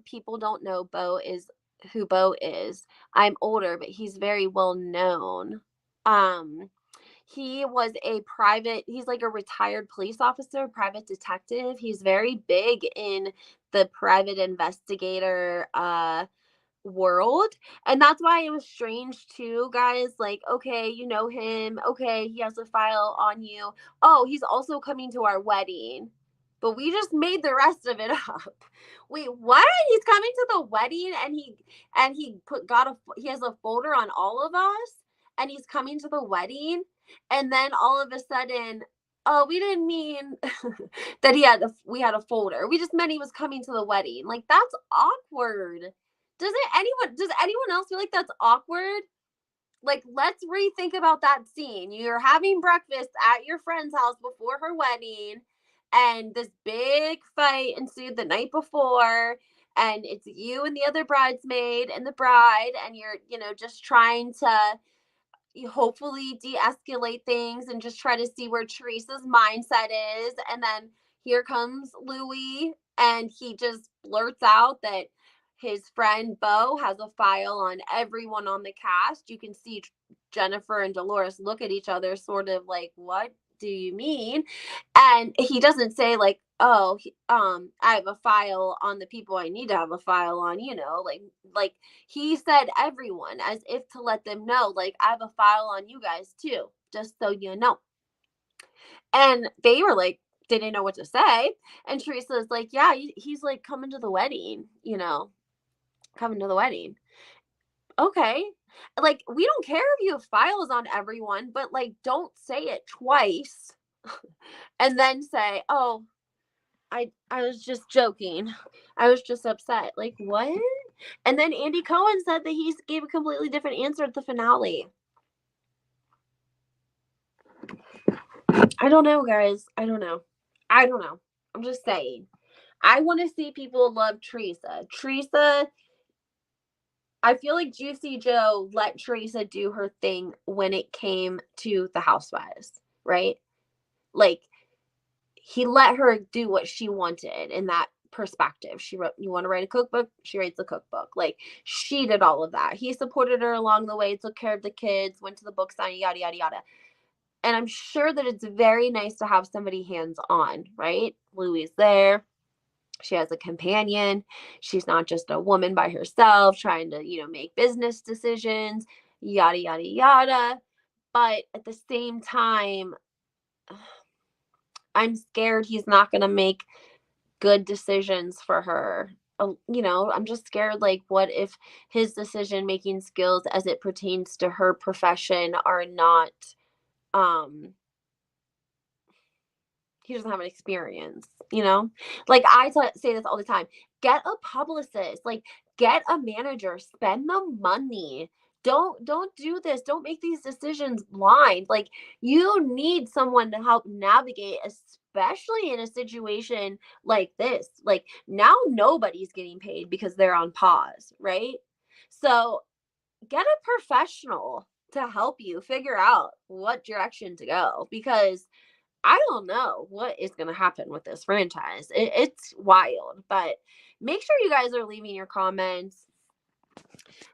People don't know Bo is who Bo is. I'm older, but he's very well known. um, he was he's like a retired police officer, private detective. He's very big in the private investigator world. And that's why it was strange too, guys. Like, okay, you know him. Okay, he has a file on you. Oh, he's also coming to our wedding. But we just made the rest of it up. Wait, what? He's coming to the wedding and he has a folder on all of us and he's coming to the wedding, and then all of a sudden, oh, we didn't mean that we had a folder. We just meant he was coming to the wedding. Like, that's awkward. Does anyone else feel like that's awkward? Like, let's rethink about that scene. You're having breakfast at your friend's house before her wedding, and this big fight ensued the night before, and it's you and the other bridesmaid and the bride, and you're, just trying to hopefully de-escalate things and just try to see where Teresa's mindset is. And then here comes Louis, and he just blurts out that his friend Bo has a file on everyone on the cast. You can see Jennifer and Dolores look at each other sort of like, what? do you mean? And he doesn't say like, oh, I have a file on the people I need to have a file on, like he said everyone, as if to let them know, like, I have a file on you guys too, just so you know. And they were like, they didn't know what to say. And Teresa's like, yeah, he's like coming to the wedding, coming to the wedding. Okay. Like, we don't care if you have files on everyone, but like, don't say it twice and then say, oh, I was just joking. I was just upset. Like, what? And then Andy Cohen said that he gave a completely different answer at the finale. I don't know, guys. I don't know. I'm just saying. I want to see people love Teresa. Teresa, I feel like Juicy Joe let Teresa do her thing when it came to the Housewives, right? Like, he let her do what she wanted in that perspective. She wrote, you want to write a cookbook? She writes a cookbook. Like, she did all of that. He supported her along the way, took care of the kids, went to the book signing, yada, yada, yada. And I'm sure that it's very nice to have somebody hands on, right? Louis there. She has a companion. She's not just a woman by herself trying to, make business decisions, yada, yada, yada. But at the same time, I'm scared he's not going to make good decisions for her. I'm just scared, like, what if his decision making skills as it pertains to her profession are not, he doesn't have an experience, Like, I say this all the time. Get a publicist, like, get a manager, spend the money. Don't do this. Don't make these decisions blind. Like, you need someone to help navigate, especially in a situation like this. Like, now nobody's getting paid because they're on pause, right? So get a professional to help you figure out what direction to go, because I don't know what is going to happen with this franchise. It's wild, but make sure you guys are leaving your comments.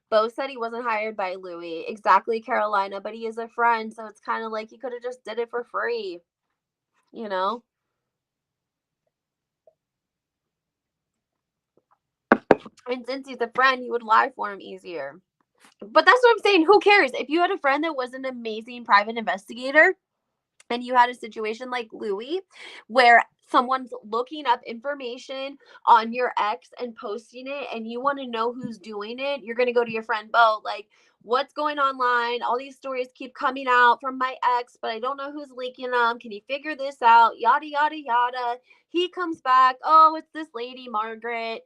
Bo said he wasn't hired by Louis. Exactly, Carolina, but he is a friend, so it's kind of like he could have just did it for free, And since he's a friend, he would lie for him easier. But that's what I'm saying. Who cares? If you had a friend that was an amazing private investigator, and you had a situation like Louis where someone's looking up information on your ex and posting it, and you want to know who's doing it, you're going to go to your friend Bo, like, what's going online? All these stories keep coming out from my ex, but I don't know who's leaking them. Can you figure this out? Yada, yada, yada. He comes back. Oh, it's this lady, Margaret.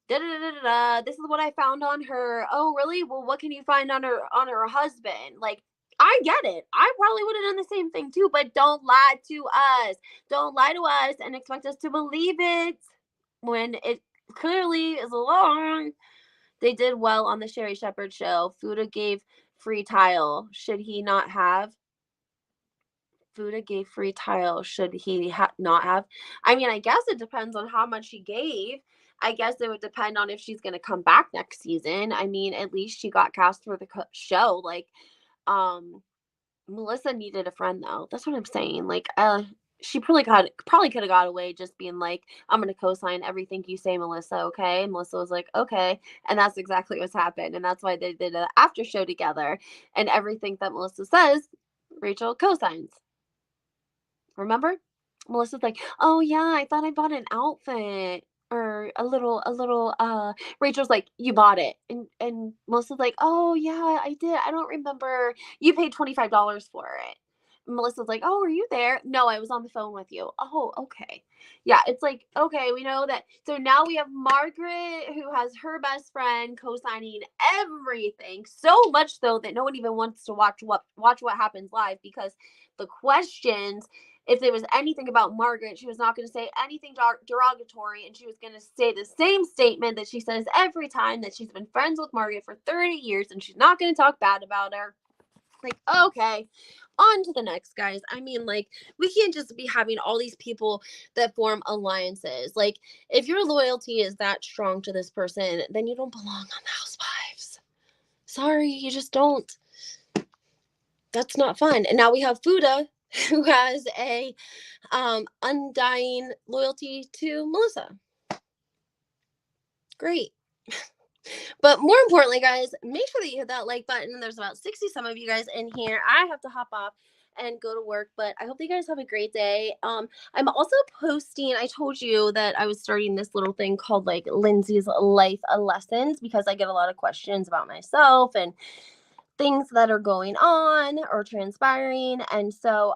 Da, da, da, da, da. This is what I found on her. Oh, really? Well, what can you find on her husband? Like, I get it. I probably would have done the same thing too, but don't lie to us. Don't lie to us and expect us to believe it when it clearly is a lie. They did well on the Sherry Shepherd show. Fuda gave free tile. Should he not have? Fuda gave free tile. Should he not have? I mean, I guess it depends on how much he gave. I guess it would depend on if she's going to come back next season. I mean, at least she got cast for the show. Like, Melissa needed a friend though. That's what I'm saying. Like, she probably could have got away just being like, I'm gonna co-sign everything you say, Melissa, okay? And Melissa was like, okay. And that's exactly what's happened. And that's why they did an after show together. And everything that Melissa says, Rachel co-signs. Remember? Melissa's like, oh yeah, I thought I bought an outfit. Or a little Rachel's like, you bought it. And Melissa's like, oh yeah, I did. I don't remember. You paid $25 for it. Melissa's like, oh, were you there? No, I was on the phone with you. Oh, okay. Yeah, it's like, okay, we know that. So now we have Margaret, who has her best friend co-signing everything, so much so that no one even wants to watch what happens live, because the questions, if there was anything about Margaret, she was not going to say anything derogatory, and she was going to say the same statement that she says every time, that she's been friends with Margaret for 30 years, and she's not going to talk bad about her. Like, okay, on to the next, guys. I mean, like, we can't just be having all these people that form alliances. Like, if your loyalty is that strong to this person, then you don't belong on the Housewives. Sorry, you just don't. That's not fun. And now we have Fuda who has a undying loyalty to Melissa. Great. But more importantly, guys, make sure that you hit that like button. There's about 60 some of you guys in here. I have to hop off and go to work, but I hope you guys have a great day. I'm also posting, I told you that I was starting this little thing called like Lindsay's Life Lessons, because I get a lot of questions about myself and things that are going on or transpiring. And so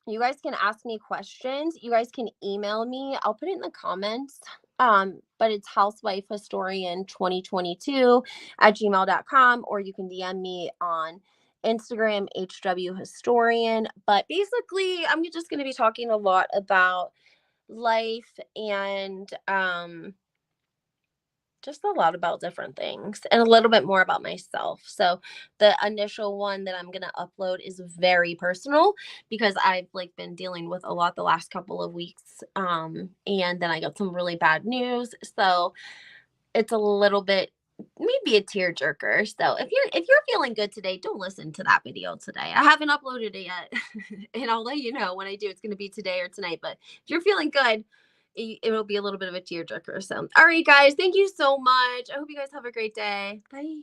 you guys can ask me questions. You guys can email me. I'll put it in the comments. But it's housewifehistorian2022@gmail.com, or you can DM me on Instagram, HWHistorian. But basically, I'm just going to be talking a lot about life and just a lot about different things and a little bit more about myself. So the initial one that I'm going to upload is very personal, because I've like been dealing with a lot the last couple of weeks. And then I got some really bad news. So it's a little bit, maybe a tearjerker. So if you're feeling good today, don't listen to that video today. I haven't uploaded it yet. And I'll let you know when I do. It's going to be today or tonight. But if you're feeling good, it'll be a little bit of a tearjerker. So, all right, guys, thank you so much. I hope you guys have a great day. Bye.